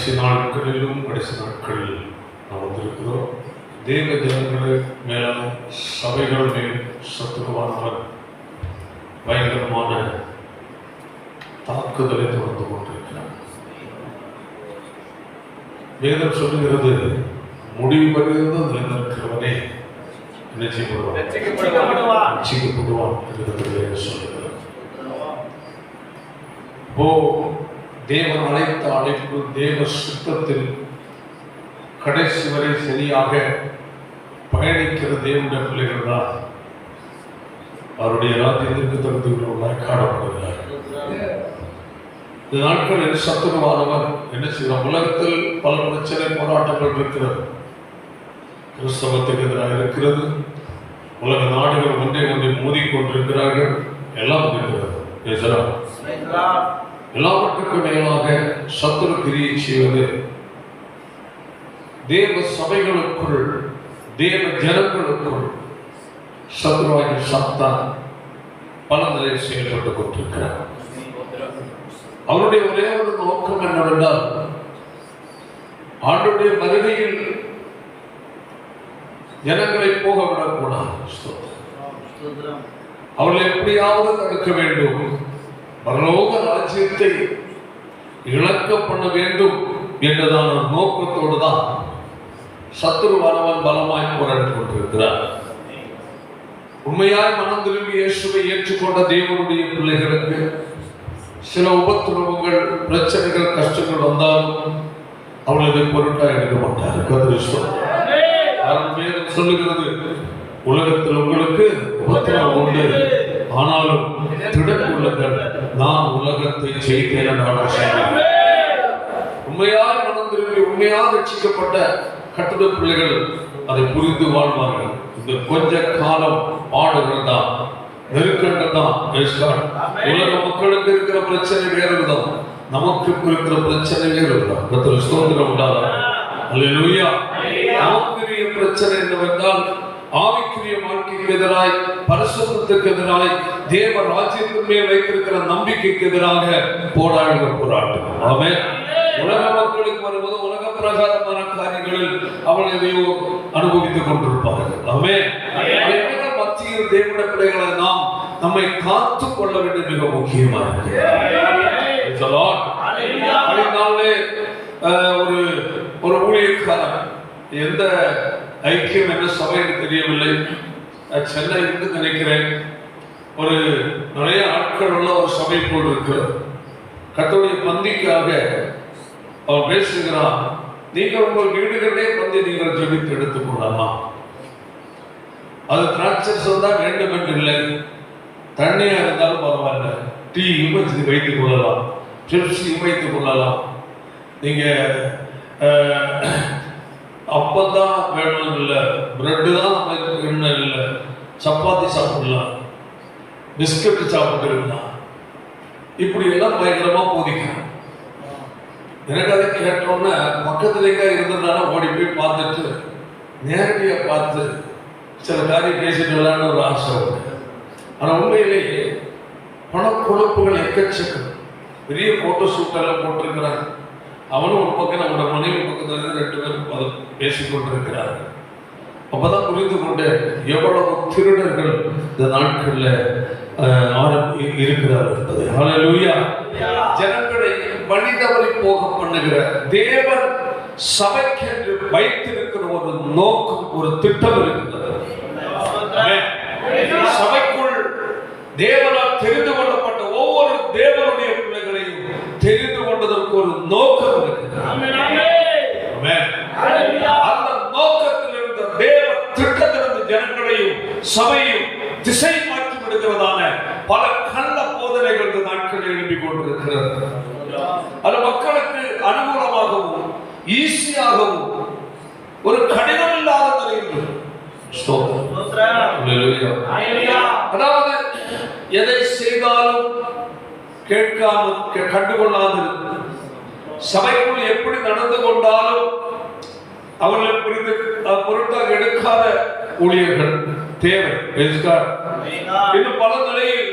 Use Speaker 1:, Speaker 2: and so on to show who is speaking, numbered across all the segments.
Speaker 1: கடைசி நாட்களில் நாம் வந்திருக்கிறோம். தேவ ஜனங்கள் மேலான சபைகள் மேல் சத்துருவானவர் பயங்கரமான தாக்குதலை தொடர்ந்து கொண்டிருக்கிறார். வேதம் சொல்லுகிறது, முடிவு பகிர்ந்து நிலைநிற்கிறவனே என்ன செய்யப்படுவான் என்று சொல்லுகிறார். தேவன் அழைத்த அழைப்பு தேவ சுத்தத்தில் கடைசி வரை சரியாக பயணிக்கிற தேவனுடைய பிள்ளைகள் தான் அவருடைய ராஜ்யத்திற்கு தகுதியுள்ளவர்களாய் காணப்படுகிறார்கள். இந்த நாட்களில் சத்துருவானவர் என்ன செய்வார்? உலகத்தில் பல பிரச்சனை போராட்டங்கள் இருக்கிறது. கிறிஸ்தவத்துக்கு எதிராக இருக்கிறது. உலக நாடுகள் ஒன்றை மோதிக்கொண்டிருக்கிறார்கள். எல்லாம் இருக்கிறது. எல்லாவற்றுக்கும் மேலாக சத்துரு கிரியை செய்வது தேவ சபைகளுக்குள் தேவ ஜனங்களுக்குள் சத்துருவாகிய சாத்தான் பல நிலையில் செயல்பட்டுக் கொண்டிருக்கிறார். அவருடைய ஒரே ஒரு நோக்கம் என்னவென்றால், ஆண்டுடைய வருகையில் ஜனங்களை போக விடக்கூடாது. அவர்களை எப்படியாவது தடுக்க வேண்டும், பரலோக ராஜ்யத்தை இழக்க பண்ண வேண்டும் என்றதான நோக்கத்தோடு தான் சத்துருவானவன் பலமாய் போராடி கொண்டிருக்கிறார். உண்மையாய் மனம் திரும்பி இயேசுவை ஏற்றுக்கொண்ட தேவனுடைய பிள்ளைகளுக்கு சில உபத்திரவங்கள், பிரச்சனைகள், கஷ்டங்கள் வந்தாலும் அவளை பொருட்டாக எடுக்க மாட்டார். சொல்லுகிறது, உலகத்தில் உங்களுக்கு உபத்திரவம் உண்டு, ஆனாலும் திடக்குள்ளங்கள், நான் உலகத்தை செய்தேன். உண்மையாக மனம் திரும்பி உண்மையாக ரட்சிக்கப்பட்ட கட்டுரை பிள்ளைகள் அதை புரிந்து வாழ்வார்கள். இந்த கொஞ்ச காலம் பாடுகள் தான், நெருக்கங்கள் தான். உலக மக்களுக்கு இருக்கிற பிரச்சனை வேறுதான், நமக்கு இருக்கிற பிரச்சனை வேறுதான். கர்த்தருக்கு ஸ்தோத்திரம் உண்டாதா? அல்லேலூயா. நமக்குரிய பிரச்சனை என்னவென்றால், ஆவிக்குரிய வாழ்க்கைக்கு எதிராய், பரிசுத்தத்துக்கு எதிராய், தேவ ராஜ்யத்தின் மேல் வைத்திருக்கிற நம்பிக்கைக்கு எதிராக போராடுகிற போராட்டம். ஆமென். உலக மக்களுக்கு வருவது உலக பிரகாரமான காரியங்களில் அவள் எதையோ அனுபவித்துக் கொண்டிருப்பார்கள். ஆமென். மத்தியில் தேவனுடைய பிள்ளைகளை நாம் நம்மை காத்துக் கொள்ள வேண்டிய மிக முக்கியமாக ஒரு ஊழியக்காரன், எந்த ஐக்கியம் என்ன சபைன்னு தெரியவில்லை, சென்னை இருந்து நினைக்கிறேன், ஒரு நிறைய ஆட்கள் உள்ள ஒரு சபை போல் இருக்கு. கர்த்தருடைய பந்திக்காக அவர் பேசுகிறார், நீங்கள் உங்கள் வீடுகளிலே பந்தி நீங்கள் ஜெபித்து எடுத்துக் கொள்ளலாம். அது திராட்சை தான் வேண்டும் என்று இல்லை, தண்ணியா இருந்தாலும் பரவாயில்ல, டீயும் வைத்துக் கொள்ளலாம், பெப்சியும் வைத்துக் கொள்ளலாம். நீங்க அப்பதான் வேணும் இல்லை, பிரெட்டு தான் வேணும் இல்லை, சப்பாத்தி சாப்பிடலாம், பிஸ்கட் சாப்பிட்டுருக்கலாம், இப்படி எல்லாம் பயங்கரமா போதிக்கணும். எனக்கு அதை கேட்டோன்னே பக்கத்துலேயே இருந்ததுனால ஓடி போய் பார்த்துட்டு நேரடியாக பார்த்து சில காரியம் பேசிட்டு விளையாட ஒரு ஆசை உண்டு. ஆனால் உண்மையிலேயே பணக்கொழுப்புகள் எக்கச்சக்கம். பெரிய போட்டோ ஷூட்டெல்லாம் போட்டிருக்கிறாங்க. அவனும் ஒரு பக்கம், நம்மளோட மனைவி பக்கத்தில் 2 பேரும் அதை பேசிக்கொண்டிருக்கிறார்கள். அப்பதான் புரிந்து கொண்டு எவ்வளவு திருடர்கள் இந்த நாட்கள்ல இருக்கிறார்கள் என்பதை. ஹல்லேலூயா. ஜனங்களை வழிதவறி போக பண்ணுகிற தேவன் சபைக்கென்று வைத்திருக்கிற ஒரு நோக்கம், ஒரு திட்டம் இருக்கிறது. சபைக்குள் தேவனால் தெரிந்து கொள்ளப்பட்ட ஒவ்வொரு தேவனுடைய பிள்ளைகளையும் தெரிந்து கொண்டதற்கு ஒரு நோக்கம் இருக்கிறது. அந்த நோக்கத்தில் இருந்த தேவ திட்டத்திலிருந்து ஜனங்களையும் சபையும் திசை மாற்றி விடுகிறதான பல கள்ள போதனைகள் இந்த நாட்களில் எழுப்பிக் கொண்டிருக்கிறது. அது மக்களுக்கு அனுகூலமாகவும் ஈஸியாகவும் ஒரு கடினம் இல்லாத நிலையில், அதாவது எதை செய்தாலும் கேட்காமல் கண்டுகொள்ளாது, சபைக்குள் எப்படி நடந்து கொண்டாலும் அவர்களை பொருட்டாக எடுக்காத ஊழியர்கள் தேவை. இன்னும் பல நிலையில்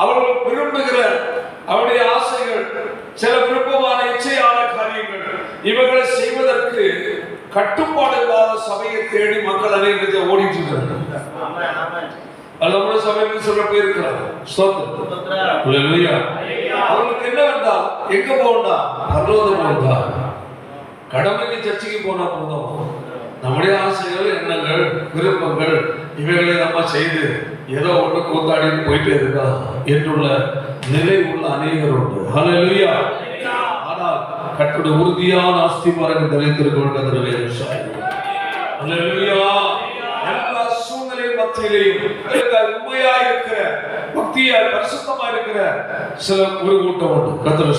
Speaker 1: அவர்கள் விரும்புகிற அவருடைய ஆசைகள், சில விருப்பமான இச்சையான காரியங்கள், இவர்களை செய்வதற்கு கட்டுப்பாடு இல்லாத சபையை தேடி மக்கள் அனைவரும் ஓடிட்டு இருக்காங்க. நம்முடைய சபையில் சொல்ல போயிருக்கிறாங்க. அவர்களுக்கு என்னவென்றால் எங்க போகண்டா, பரலோகம் போகண்டா. கடமைக்கு சர்ச்சைக்கு போனா போதும், நம்முடைய ஆசைகள், எண்ணங்கள், விருப்பங்கள் இவைகளை நம்ம செய்து ஏதோ ஒன்று கூத்தாடி போயிட்டே இருக்கா என்றுள்ள நிலை உள்ள அநேகர் உண்டு. ஹல்லேலூயா. ஆனால் கர்த்தருடைய உறுதியான அஸ்திபாரங்கள் நிலைத்திருக்க எல்லா சூழ்நிலை மத்தியிலேயும் உண்மையா இருக்கிற, பக்தியா பரிசுத்தமா இருக்கிற சில ஒரு கூட்டம் உண்டு. கர்த்தர்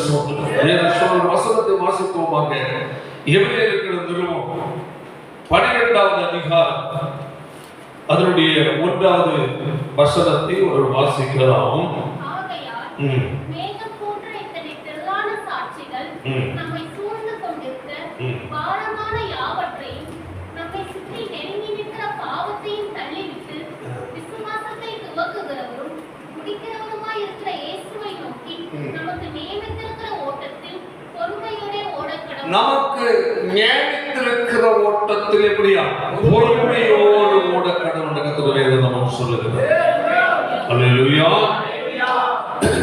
Speaker 1: வசனத்தை வாசித்துவமாக எபிரேயர் நிறுவனம் 12வது அதிகாரம் அதனுடைய 1வது வசனத்தை ஒரு வாசிக்கலாம்.
Speaker 2: நம்மை சூழ்ந்து கொண்டிருக்க பாரமான யாவற்றையும் நம்மை சுற்றி நெருங்கி நிற்கிற பாவத்தையும் தள்ளிவிட்டு விசுவாசத்தை துவக்குகிறவரும் முடிக்கிறவருமாய் இருக்கிற இயேசுவை நோக்கி நமக்கு நியமித்திருக்கிற ஓட்டத்தில் பொறுமையோடு ஓடக்கடவும்.
Speaker 1: நமக்கு நியமித்திருக்கிற ஓட்டத்தில் எப்படியா பொறுமையோடு ஓடக்கடவும் கர்த்தருடைய வேதம் நமக்கு சொல்லுகிறது. அல்லேலூயா.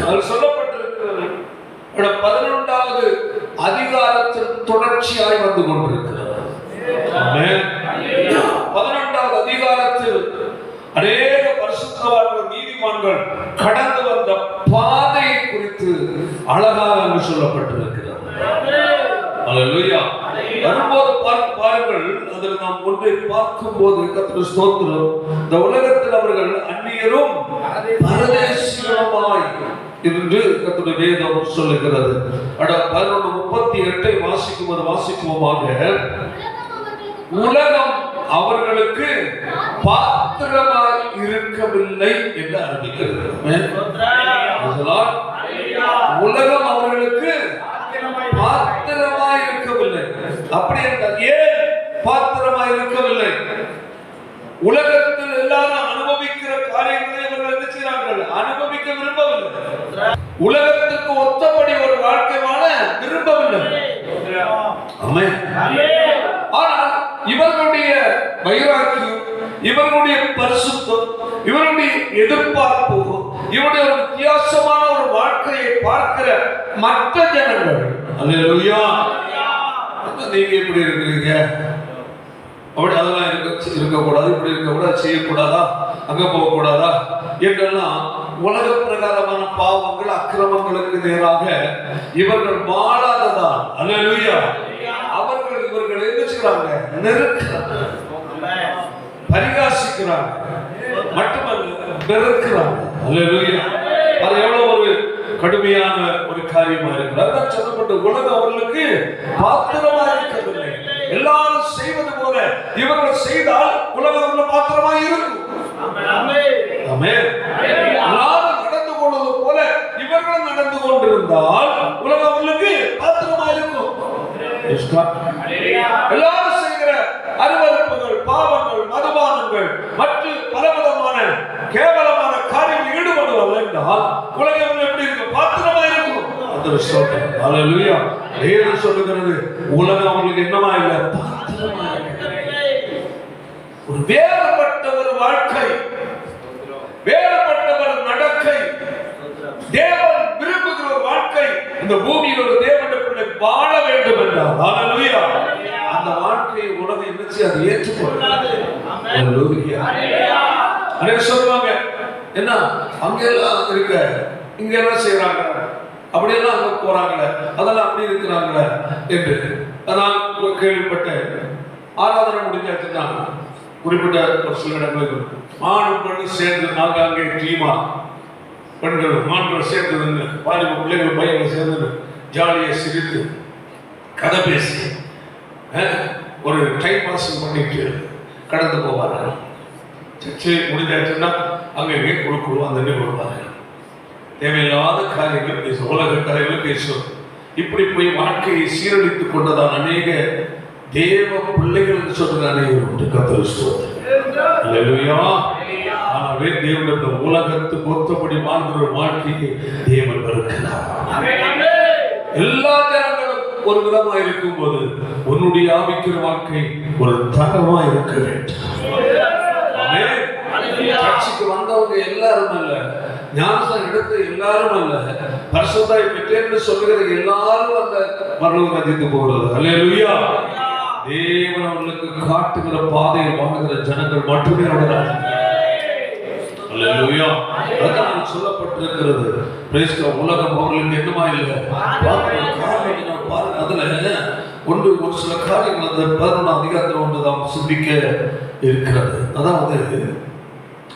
Speaker 1: அது சொல்லப்பட்டிருக்கிறது 11வது அதிகாரத்தில் தொடர்ச்சியாய் வந்து கொண்டிருக்கிறது. 11வது அதிகாரத்தில் அநேக பரிசுத்தவான்கள், நீதிமான்கள் கடந்து வந்த பாதையை குறித்து அழகாக அங்கு சொல்லப்பட்டிருக்கிறது. அல்லேலூயா. வரும்போது பாருங்கள், அதில் நாம் ஒன்றை பார்க்கும் போது கர்த்தர் ஸ்தோத்திரம், இந்த உலகத்தில் அவர்கள் அந்நியரும் பரதேசிகளுமாய் என்று கர்த்தருடைய வேதம் சொல்லுகிறது. 11:38 வாசிக்கும்போமாக உலகம் அவர்களுக்கு பாத்திரமாய் இருக்கவில்லை என்று அறிவிக்கிறது. உலகம் அவர்களுக்கு பாத்திரமாய் இருக்கவில்லை. அப்படி என்றால் ஏன் பாத்திரமாய் இருக்கவில்லை? உலகத்தில் எல்லாரும் அனுபவிக்கிற காரியங்களை அவர்கள் என்ன செய்கிறார்கள்? அனுபவிக்க விரும்பவில்லை. உலகத்துக்கு ஒத்தபடி ஒரு வாழ்க்கை வாழ விரும்பவில்லை. ஆனால் இவர்களுடைய வைராக்கியம், இவர்களுடைய பரிசுத்தம், இவருடைய எதிர்பார்ப்பு, இவருடைய ஒரு வித்தியாசமான ஒரு வாழ்க்கையை பார்க்கிற மற்ற ஜனங்கள், அல்லேலூயா, நீங்க எப்படி இருக்கிறீங்க, அப்படி அதெல்லாம் இருக்கக்கூடாது, இப்படி இருக்கக்கூடாது, செய்யக்கூடாதா, அங்க போகக்கூடாதா என்றெல்லாம் உலக பிரகாரமான பாவங்கள், அக்கிரமங்களுக்கு நேராக இவர்கள் வாழாததான். அல்லேலூயா. அவர்கள் இவர்கள் என்ன செய்றாங்க? நெருக்கிறாங்க, பரிகாசிக்கிறாங்க, மட்டுமல்ல வெறுக்கிறாங்க. அல்லேலூயா. அது எவ்வளவு ஒரு கடுமையான ஒரு காரியமா இருக்கிறார். அதான் சொல்லப்பட்ட உலகம் அவர்களுக்கு பாத்திரமா இருக்கவில்லை. எல்லாரும் செய்வது போல இவர்கள் செய்தால் உலகம் பாத்திரமா இருக்கும். எல்லாரும் நடந்து கொள்வது போல இவர்கள் நடந்து கொண்டிருந்தால் உலகம் அவர்களுக்கு பாத்திரமா இருக்கும். எல்லாரும் செய்கிற அருவருப்புகள், பாவங்கள், மதுபானங்கள் மற்றும் பலவிதமான கேவலமான காரியங்கள் ஈடுபடுவார்கள் என்றால் உலகம் எப்படி இருக்கும்? பாத்திரமா இருக்கும். அல்லேலூயா. வேதம் சொல்லுகிறது உலகம் அவங்களுக்கு என்னமா இல்லை? பாத்திரமா இல்லை. ஒரு வேறுபட்ட ஒரு வாழ்க்கை, வேறுபட்ட ஒரு நடக்கை, தேவன் விரும்புகிற ஒரு வாழ்க்கை இந்த பூமியில் ஒரு தேவனுடைய பிள்ளை வாழ வேண்டும் என்றால், அல்லேலூயா, அந்த வாழ்க்கையை உலகம் என்ன செய்ய? அதை ஏற்றுக்கொள்ளாது. அல்லேலூயா. அன்னைக்கு சொல்லுவாங்க, என்ன அங்க எல்லாம் இருக்க, இங்க எல்லாம் செய்யறாங்க, அப்படியெல்லாம் அங்க போறாங்களே, அதெல்லாம் அப்படி இருக்கிறாங்களே என்று நான் கேள்விப்பட்டேன். ஆராதனை முடிஞ்சாச்சுன்னா குறிப்பிட்ட ஒரு சில இடங்களுக்கு ஆணும் பெண்ணும் சேர்ந்து நாங்கள் டீமா, பெண்கள் மாண்கள் சேர்ந்து வாலிப பிள்ளைகள் பையன்கள் சேர்ந்து ஜாலியை சிரித்து கதை பேசி ஒரு டைம் பாஸ் பண்ணிட்டு கடந்து போவார்கள். சர்ச்சை முடிஞ்சாச்சுன்னா அங்கே கொடுக்குறோம், அந்த கொடுப்பார்கள். தேவையில்லாத காரியங்கள் பேசுவோம், உலக கதைகள் பேசுவோம். இப்படி போய் வாழ்க்கையை சீரழித்துக் கொண்டதான் அநேக தேவ பிள்ளைகள் என்று சொல்ற அனைவரும் உண்டு. கர்த்தர் ஸ்தோத்திரம். அல்லேலூயா. ஆகவே தேவனுடைய உலகத்துக்கு ஒத்தபடி வாழ்கிற வாழ்க்கையை தேவன் வெறுக்கிறார். எல்லா ஜனங்களும் ஒரு விதமா இருக்கும் போது உன்னுடைய ஆவிக்கிற வாழ்க்கை ஒரு தரமா இருக்க வேண்டும். சர்ச்சுக்கு வந்தவங்க எல்லாரும் அல்ல, ஞானஸ்நானம் எடுத்த எல்லாரும் அல்ல, பரிசுத்தாய் பெற்றேன்னு சொல்லுகிற எல்லாரும் அந்த பரலோக ராஜ்யத்துக்கு போகிறது. அல்லேலூயா. தேவன் அவர்களுக்கு காட்டுகிற பாதையில் வாழ்கிற ஜனங்கள் மட்டுமே அவர்கள். அல்லேலூயா. அதான் சொல்லப்பட்டிருக்கிறது. Price the Lord. உலகம் அவர்களுக்கு என்னமா இல்லை பாருங்க. அதுல ஒரு சில காரியங்கள் அந்த 11ஆம் அதிகாரத்தில் ஒன்று நாம் சிந்திக்க இருக்கிறது. அதாவது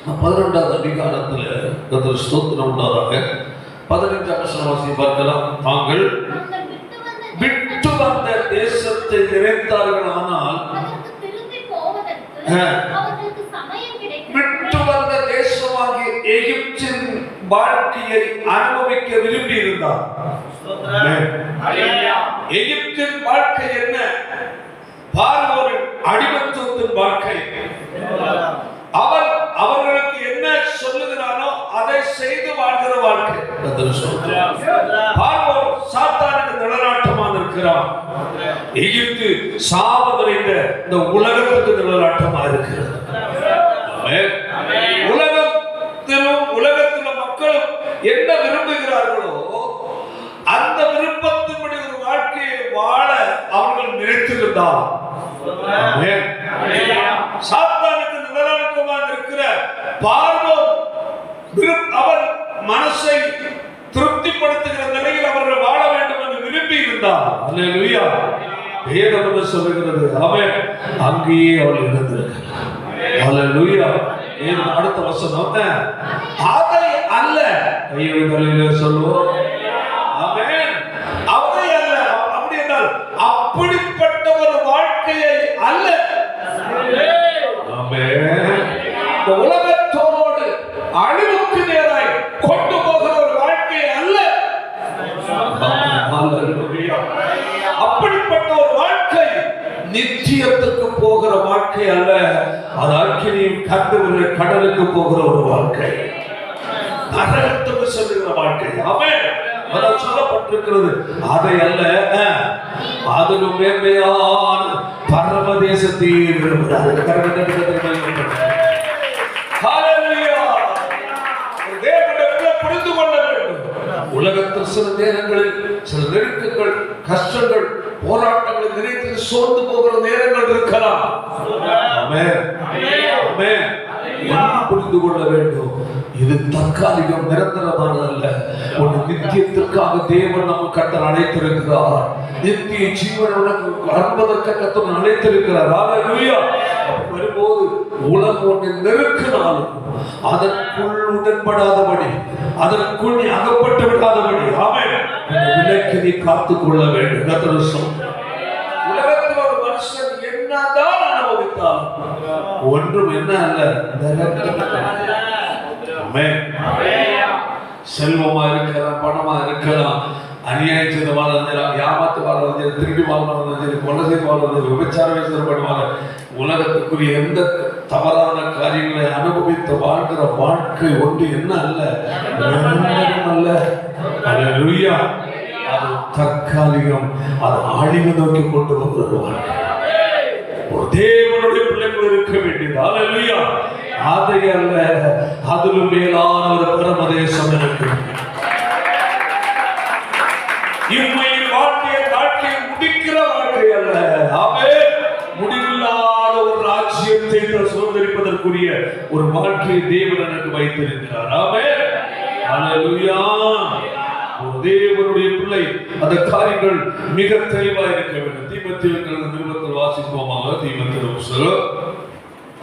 Speaker 1: 12வது அதிகாரத்தில் கர்த்தர் ஸ்தோத்திரம் உண்டாதாக 15ஆம் வசனம் வாசி பார்க்கலாம். தாங்கள் விட்டு வந்த தேசத்தை நினைத்தார்கள், ஆனால் விட்டு வந்த தேசமாகிய எகிப்தின் வாழ்க்கையை அனுபவிக்க விரும்பி இருந்தார். எகிப்தின் வாழ்க்கை என்ன? பார்வோரின் அடிமைத்துவத்தின் வாழ்க்கை. அவர்களுக்கு என்ன சொல்லுகிறானோ அதை செய்து வாழ்கிற வாழ்க்கை. பார்வோன் சாத்தானுக்கு நிழலாட்டமாக இருக்கிறான். எகிப்து சாபம் நிறைந்த இந்த உலகத்துக்கு நிழலாட்டமாக இருக்கிறது. உலகத்திலும் மக்களும் என்ன விரும்புகிறார்களோ அந்த விருப்பத்தின்படி ஒரு வாழ்க்கையை வாழ அவர்கள் நினைத்திருந்தார். சாத்தானுக்கு நிழலாட்டமாக இருக்கிற பார்வோன் அவன் மனசை திருப்திப்படுத்துகிற நிலையில் அவர்கள் வாழ வேண்டும் என்று விரும்பி இருந்தார். அல்லேலூயா. வேதம் என்ன சொல்லுகிறது? அவன் அங்கேயே அவள் இருந்திருக்கிறார். அல்லேலூயா. அடுத்த வசனம் அதை அல்ல, கையெழுத்தலையில சொல்லுவோம். ஆமென். அதை அல்ல. அப்படி என்றால் அப்படிப்பட்ட ஒரு வாழ்க்கையை அல்ல. ஆமென். இந்த உலகத்தோடு அழிவுக்கு நேராய் கொண்டு போகிற ஒரு வாழ்க்கை அல்ல. அப்படிப்பட்ட ஒரு வாழ்க்கை நிச்சயத்துக்கு போகிற வாழ்க்கை அல்ல. அது அக்கினியும் கந்தவிர கடலுக்கு போகிற ஒரு வாழ்க்கை, நரகத்துக்கு செல்லுகிற வாழ்க்கை. ஆமென். அதான் சொல்லப்பட்டிருக்கிறது. அதை அல்ல, அதிலும் மேன்மையான பரமதேசத்தை விரும்புகிறார்கள். புரிந்து கொள்ள வேண்டும். உலகத்தில் சில நேரங்களில் சில நெருக்கங்கள், கஷ்டங்கள், போராட்டங்களை நினைத்து சோர்ந்து போகிற நேரங்கள் இருக்கலாம். புரிந்து கொள்ள வேண்டும். இது தற்காலிகம், நிரந்தரமானதல்ல. ஒரு நித்தியத்திற்காக தேவன் நம்ம கர்த்தர் அழைத்திருக்கிறார். நித்திய ஜீவன் உனக்கு அன்பதற்கு கர்த்தர் அழைத்திருக்கிறார். அல்லேலூயா. வரும்போது உலகம் ஒன்றை நெருக்கினாலும் அதற்குள் உடன்படாதபடி, அதற்குள் நீ அகப்பட்டு விடாதபடி, ஆமென், விலக்கி நீ காத்துக் கொள்ள வேண்டும். கர்த்தர் சொல்றார். உலகத்தில் ஒரு மனுஷன் என்னதான் அனுபவித்தாலும் ஒன்றும் என்ன அல்ல, செல்வமா இருக்கலாம், பணமா இருக்கலாம், அநியாயம் செய்த வாழ்றது, ஏமாத்து வாழ்றது, திருப்பி வாழ்றது, கொலை செய்து வாழ்றது, விபச்சாரம் செய்யப்படுவாங்க. உலகத்துக்குரிய எந்த தவறான காரியங்களை அனுபவித்து வாழ்கிற வாழ்க்கை ஒன்று என்ன அல்ல, அல்ல. அல்லேலூயா. அது தற்காலிகம், அது அழிவு நோக்கி கொண்டு வருகிற வாழ்க்கை. ஒரு தேவனுடைய பிள்ளைகள் இருக்க வேண்டியது. அல்லேலூயா. அதை அல்ல, அதிலும் மேலான ஒரு பரமதேசம் இருக்கு. இம்மையில் வாழ்க்கையை முடிக்கிற வாழ்க்கை அல்ல. ஆமென். முடிவில்லாத ஒரு ராஜ்யத்தை சுதந்திரிப்பதற்குரிய ஒரு வாழ்க்கையை தேவன் எனக்கு வைத்திருக்கிறார். ஆமென். அல்லேலூயா. ஒரு தேவனுடைய பிள்ளை அந்த காரியங்கள் மிக தெளிவாக இருக்க வேண்டும். தீமோத்தேயுவின் நிருபத்தில் வாசிப்போமாக. தீமோத்தேயு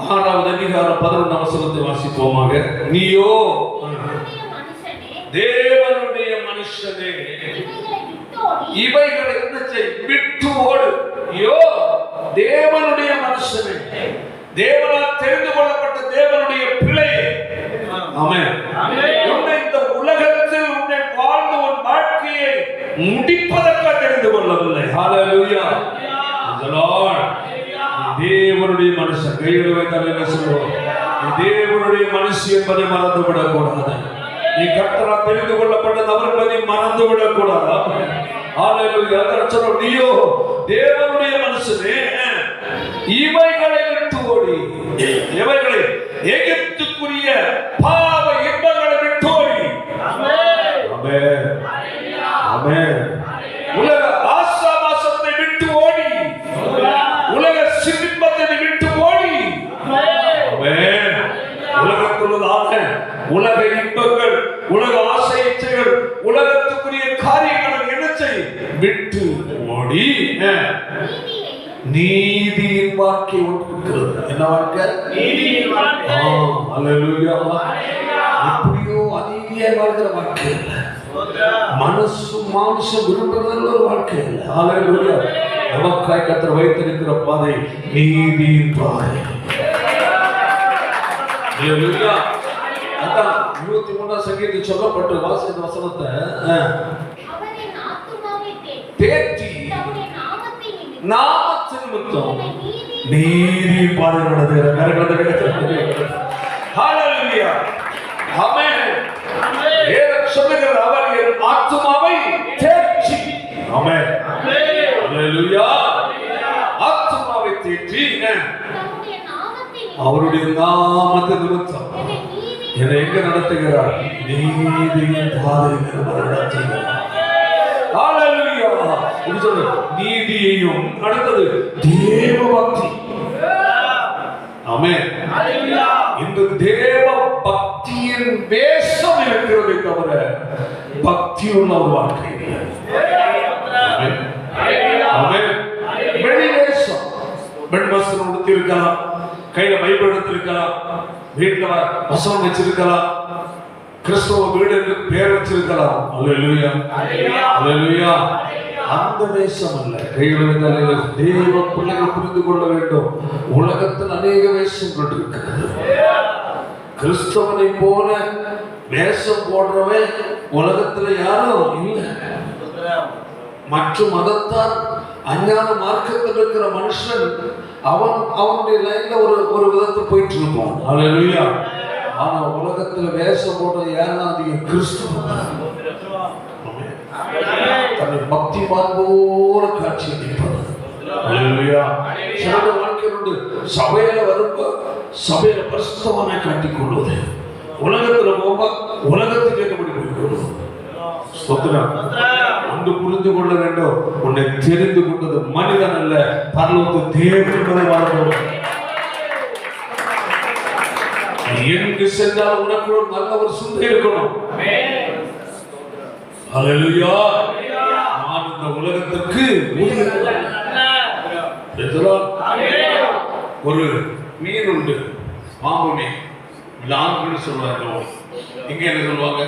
Speaker 1: 6வது அதிகாரம் 11ஆம் வசனத்தை வாசிப்போமாக. நீயோ தேவனுடைய மனுஷனே, இவைகளை என்ன செய்? விட்டு ஓடு. ஐயோ தேவனுடைய மனுஷனே, தேவனால் தெரிந்து கொள்ளப்பட்ட தேவனுடைய பிள்ளை. ஆமென். உன்னை இந்த உலகத்தில் உன்னை வாழ்ந்த உன் வாழ்க்கையை முடிப்பதற்காக தெரிந்து கொள்ளவில்லை. ஹalleluya. தேவனுடைய மனுஷன் கையில் வைத்தால் என்ன சொல்லுவோம்? தேவனுடைய மனுஷன் என்பதை மறந்து விடக்கூடாது. நீ கர்த்தரால் தெரிந்து கொள்ளப்பட்ட நபர் என்பதை மறந்து விடக்கூடாது. ஹalleluya. அர்த்தம் நீயோ தேவனுடைய மனுஷனே இவைகளை விட்டு ஓடி, இவைகளை எகிப்துக்குரிய பாவ இன்பங்களை விட்டு ஓடி. ஆமென் ஆமென். உலக ஆசாபாசத்தை விட்டு ஓடி, உலக சிற்றின்பத்தை விட்டு ஓடி. ஆமென். உலகத்துள்ளதான உலக இன்பங்கள், உலக ஆசை இச்சைகள், உலகத்துக்குரிய காரியங்களை நினைச்சை விட்டு ஓடி நீதியின் வாழ்க்கை ஒன்றிருக்கிறது. என்ன வாழ்க்கை? நீதியின் வாழ்க்கை. ஹalleluya. எப்படியோ அதிக வாழ்கிற வாழ்க்கை இல்ல, மனசு விரும்புகிற ஒரு வாழ்க்கை இல்ல. ஹalleluya. நமக்காய் கர்த்தர் வைத்திருக்கிற பாதை நீதியின் பாதை. ஹalleluya. அதான் 23ஆம் சங்கீதத்தில் சொல்லப்பட்ட வாசித்த வசனத்தை தேற்றி நாமத்தின் நிமித்தம் நீதி பாதை நடத்துகிற ஹalleluya. ஆமென். வேதம் சொல்லுகிறது அவர் என் ஆத்துமாவை தேற்றி. ஆமென் ஹalleluya. ஆத்துமாவை தேற்றி அவருடைய நாமத்தின் நிமித்தம் என்னை எங்க நடத்துகிறார்? நீதியின் பாதையில் நடத்துகிறார். ஹalleluya. இது சொல்ற நீதியையும் அடுத்தது தேவ பக்தி. ஆமென் ஹalleluya. இந்த தேவ பக்தியின் வேஷம் இருக்கிறதை தவிர பக்தி உள்ள ஒரு வாழ்க்கை இல்லை. ஆமென் ஆமென். வெளி வேஷம், பெண்வஸ்திரம் உடுத்திருக்கலாம், கையில பைபிள் எடுத்திருக்கலாம், வீட்டுல வசனம் வச்சிருக்கலாம், கிறிஸ்தவ வீடு என்று பேர் வச்சிருக்கலாம். ஹalleluya ஹalleluya. அந்த வேஷம் அல்ல. கைகளில் தேவ பிள்ளைகள் புரிந்து கொள்ள வேண்டும், உலகத்தில் அநேக வேஷங்கள் இருக்கிறது. கிறிஸ்தவனை போல வேஷம் போடுறவன் உலகத்தில் யாரும் இல்லை. மற்ற மதத்தால் அஞ்ஞான மார்க்கத்தில் இருக்கிற மனுஷன் அவனுடைய லைன்ல ஒரு விதத்தை போயிட்டு இருப்பான். ஹalleluya. ஆனா உலகத்துல வேஷம் போடுறது யாருன்னா அதிக கிறிஸ்தவன். தன்னை பக்தி போல காட்சி அளிப்பது. ஹalleluya. சில வாழ்க்கையோடு சபையில வரும்போது சபையில பரிசுத்தமான காட்டிக் கொள்வது, உலகத்துல போகும்போது உலகத்துக்கு ஏற்றபடி போய்கொள்வது. அங்கு புரிந்து கொள்ள வேண்டும், உன்னை தெரிந்து கொண்டது மனிதன் அல்ல, பரலோக தேவன் என்பதை வாழ்வோம். எங்கு சென்றால் உனக்கு ஒரு நல்ல ஒரு சிந்தை இருக்கணும். ஹalleluya. நான் இந்த உலகத்திற்கு ஒரு மீன் உண்டு, பாம்பு மீன். ஆண்கள் சொல்லுவாங்க, இங்க என்ன சொல்லுவாங்க?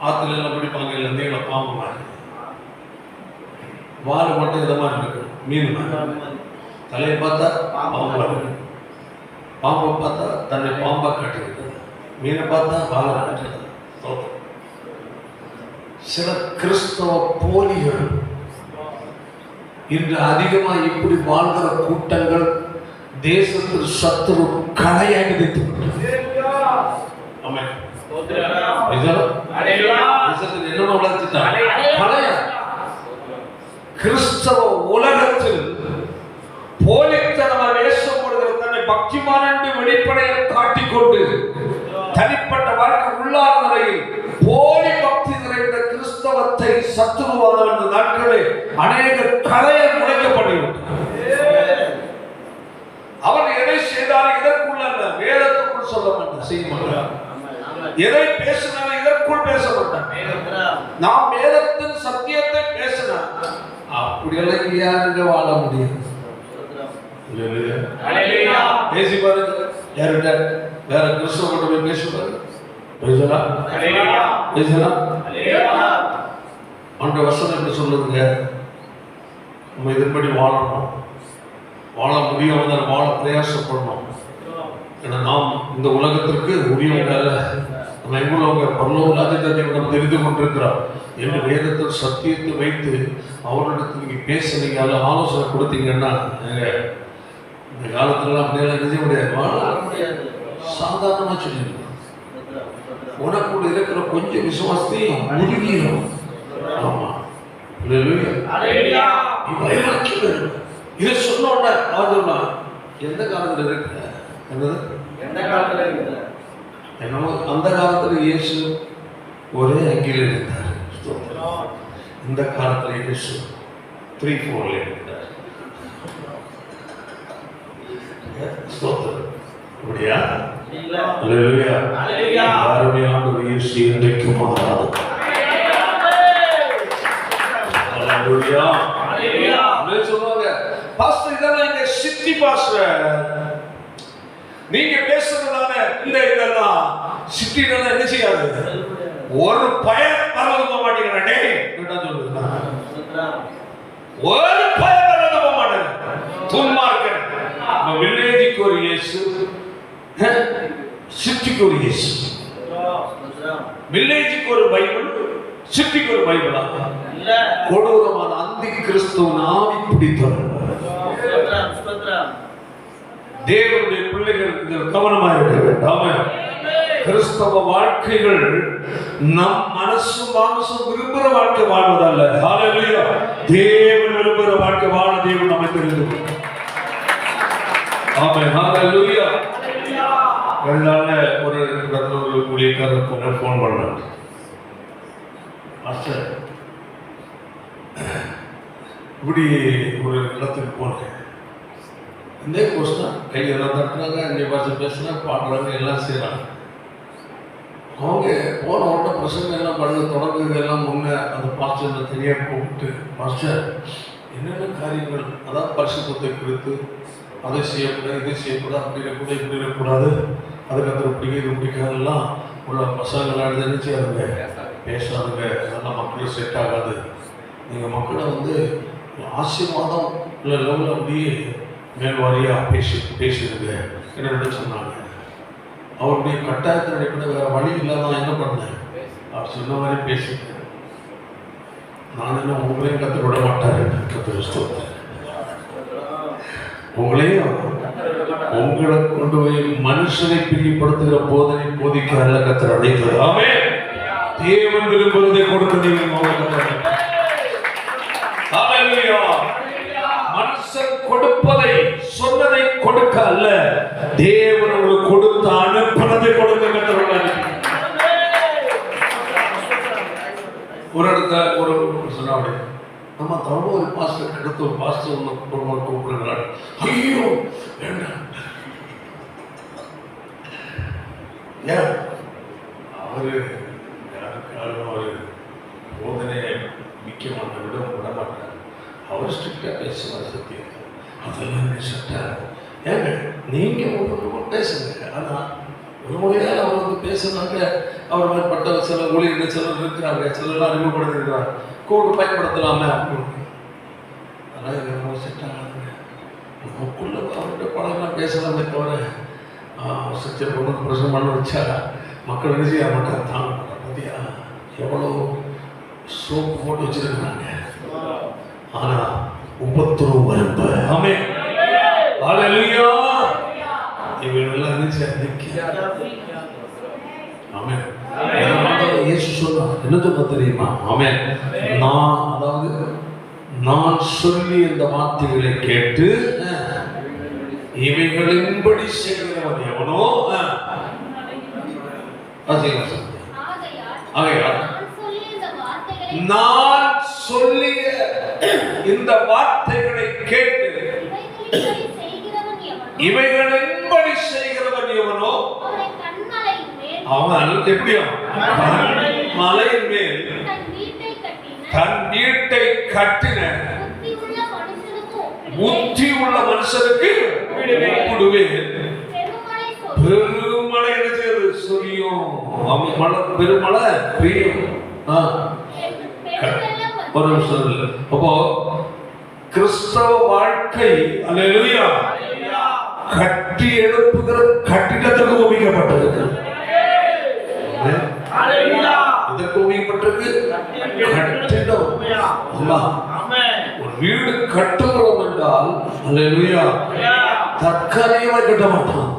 Speaker 1: ஆத்துல எல்லாம் பிடிப்பாங்க, இல்லை நீங்கள பாம்பு மாதிரி வாழை மட்டும் இதை மாதிரி இருக்கு. மீன் தலையை பார்த்தா பாம்பா இருக்கு, பாம்பை பார்த்தா தன்னை பாம்பா காட்டுகிறது, மீனை பார்த்தா வாழை காட்டுகிறது. சில கிறிஸ்தவ போலிகள் இன்று அதிகமாக இப்படி வாழ்கிற கூட்டங்கள் தேசத்தில் சத்துரு களையாக விதைத்து என்ன வளர்த்துட்டாங்க. கிறிஸ்தவ உலகத்தில் போலித்தனமாக வேஷப்படுகிற தன்னை பக்திமான் என்று வெளிப்படையை காட்டிக்கொண்டு தனிப்பட்ட வாழ்க்கை உள்ளாத நிலையில் போலி பக்தி நிறைந்த கிறிஸ்தவத்தை சத்துருவான இந்த நாட்களில் அநேக கலையை முளைக்கப்பட்டுவிட்டார். அவர் எதை செய்தாலும் இதற்குள்ள வேதத்துக்குள் சொல்ல மாட்டார், செய்ய மாட்டார். எதை பேசினாலும் இதற்குள் பேச மாட்டார். நாம் வேதத்தின் சத்தியத்தை பேசினார் அப்படியெல்லாம் யாருங்க வாழ முடியும்? பேசி பாருங்க, யாருங்க வேற கிறிஸ்தவ கொண்டு போய் பேசுவாரு. அந்த வசனம் என்ன சொல்லுதுங்க? நம்ம இதன்படி வாழணும், வாழ முடியாம வாழ பிரயாசப்படணும். ஏன்னா நாம் இந்த உலகத்திற்கு உரியவங்க அல்ல, நம்ம எங்குள்ளவங்க பரலோக ராஜ்யத்தை நம்ம தெரிந்து கொண்டிருக்கிறோம் என்று வேதத்தில் சத்தியத்தை வைத்து அவரிடத்தில் நீங்க பேசுனீங்க, அல்ல ஆலோசனை கொடுத்தீங்கன்னா இந்த காலத்துல அப்படியெல்லாம் நினைக்க முடியாது. சாதாரணமா சொல்லிருக்கோம், உனக்குள்ள இருக்கிற கொஞ்சம் விசுவாசத்தையும் உருகிடும். ஆமா. அல்லேலூயா. வைராக்கியம் வேணும். இதை சொன்ன உடனே அவன் சொன்னான், எந்த காலத்துல இருக்கு? எந்த காலத்துல இருக்கு? என்னமோ அந்த காலத்துல இயேசு ஒரே அங்கில இருந்தார். இந்த காலத்துல இயேசு 3-4 இருந்தார். ஸ்தோத்திரம். அப்படியா? அல்லேலூயா. யாருடைய ஆண்டவர் இயேசு என்றைக்கும் மாறாதவர். அல்லேலூயா. அல்லேலூயா. சொல்லுவாங்க, பாஸ்டர் இதெல்லாம் எங்க சித்தி பாஸ்டர், நீங்க பேசுறதுனால இந்த இதெல்லாம் சிட்டிலாம் என்ன செய்யாது, ஒரு பயம் பரவ மாட்டேங்கிறேன். கேட்டா சொல்லுங்க, ஒரு பயம் பரவ மாட்டேன். துன்மார்க்கன் வில்லேஜுக்கு ஒரு இயேசு, சிட்டிக்கு ஒரு இயேசு. வில்லேஜுக்கு ஒரு பைபிள், சிட்டிக்கு ஒரு பைபிளா? கொடூரமான அந்தி கிறிஸ்துவின் ஆவி பிடித்தவர். தேவனுடைய பிள்ளைகள் இதில் கவனமாக இருக்க வேண்டாம். கிறிஸ்தவ வாழ்க்கைகள் நம் மனசும் மானசும் விரும்புகிற வாழ்க்கை வாழ்வதல்ல. ஹல்லேலூயா. தேவன் விரும்புகிற வாழ்க்கை வாழ தேவன் நம்மை தெரிந்து. ஆமென். ஹல்லேலூயா. அதனால ஒரு ஊழியக்காரருக்கு ஃபோன் பண்ணாங்க, மாஸ்டர் இப்படி ஒரு இடத்துக்கு போனேன், இந்த கொஸ்டின் கையெல்லாம் தட்டுறாங்க, அங்கே பாஷை பேசுனா பாடுறாங்க, எல்லாம் செய்யறாங்க. அவங்க போன உடனே பிரசங்க எல்லாம் பண்ண தொடங்குறது எல்லாம் முன்னே அந்த பாஸ்டர் தனியாக கூப்பிட்டு, மாஸ்டர் என்னென்ன காரியங்கள், அதாவது பரிசுத்தத்தை குறித்து, அதை செய்யக்கூடாது, இதை செய்யக்கூடாது, அப்படி இருக்கக்கூடாது, இப்படி இருக்கக்கூடாது, அதுக்கு அது பிடிக்க இது பிடிக்காதெல்லாம் உள்ள பசங்களாக நினைச்சு அதுங்க பேசாதுங்க, அதெல்லாம் மக்களுக்கு செட் ஆகாது. நீங்கள் மக்களை ஆசீர்வாதம் இல்லை லெவலில் அப்படியே மேல்வாரியாக பேசிடுங்க என்ன சொன்னாங்க. அவருடைய கட்டாயத்தின் அடிப்படை வேறு வழி இல்லாமல் என்ன பண்ணேன், அவர் சொன்ன மாதிரி பேசிட்டேன். நான் என்ன உங்களையும் கற்று விட மாட்டார், கற்று உங்களையும் உங்களை கொண்டு போய் மனுஷனை பிரியப்படுத்துகிற போதனை போதிக்க அல்ல கத்தர் அழைக்கிறது. ஆமென். தேவன் விரும்புவதை கொடுக்க மனுஷன் கொடுப்பதை சொன்னதை கொடுக்க அல்ல, தேவன் உங்களுக்கு கொடுத்த அனுப்பனதை கொடுக்க கத்தர். ஒரு இடத்துல ஒரு சொன்னாங்க, நம்ம தமிழ் ஒரு பாஸ்டர் எடுத்து ஒரு பாஸ்டர் ஒன்று கூப்பிடுறாரு. ஐயோ வேண்டாம், ஏன் அவரு யாருக்காலும் அவர் போதனையை மிக்க மாட்ட விட மாட்டார். அவர் ஸ்ட்ரிக்டாக பேசுவார். சத்தியம் அதெல்லாம் சட்டம். ஏங்க நீங்கள் ஒன்று பேசுங்க, ஆனால் ஒரு முறையால் அவர் பேசுனாங்க. அவர் மாதிரி பட்ட சில ஊழியர்கள் சிலர் இருக்கிறாங்க, சிலர்லாம் அறிமுகப்படுத்திருக்கிறாங்க, கூட்டு பயன்படுத்தலாமே அப்படின்னு. அதனால் எனக்கு செட் ஆகாதுங்க. நமக்குள்ள அவர்கிட்ட பழகலாம் பேசலாமே தவிர சத்தியம் கொண்டு பிரச்சனை பண்ண வச்சா மக்கள் என்ன செய்ய மாட்டாங்க. தான் பார்த்தியா எவ்வளோ சோப்பு போட்டு வச்சிருக்கிறாங்க, ஆனால் உபத்திரவு வரம்பு. ஆமென். ஹல்லேலூயா. இவங்களெல்லாம் ஆமென். இயேசு சொன்னார், என்ன சொன்ன தெரியுமா? ஆமென். நான் சொல்லி இந்த வார்த்தைகளை கேட்டு இவைகளின்படி செய்கிறவன் எவனோ நான் சொல்லிய இந்த வார்த்தைகளை கேட்டு இவைகளின்படி செய்கிறவன் எவனோ அவன் எப்படியோ மலையின் மேல் தன் வீட்டை கட்டின புத்தி உள்ள மனுஷனுக்கு ஒப்பிடுவேன். பெருமழை என்ன செய்யுது? சொரியும். பெருமழை பெய்யும். ஒரு நிமிஷம். அப்போ கிறிஸ்தவ வாழ்க்கை அல்லேலூயா கட்டி எழுப்புகிற கட்டிடத்துக்கு உமிக்கப்பட்டது. இதற்கு உமிக்கப்பட்டிருக்கு கட்டிடம். ஒரு வீடு கட்டுகிறோம் என்றால் அல்லேலூயா தற்காலிகமாக கட்ட மாட்டான்.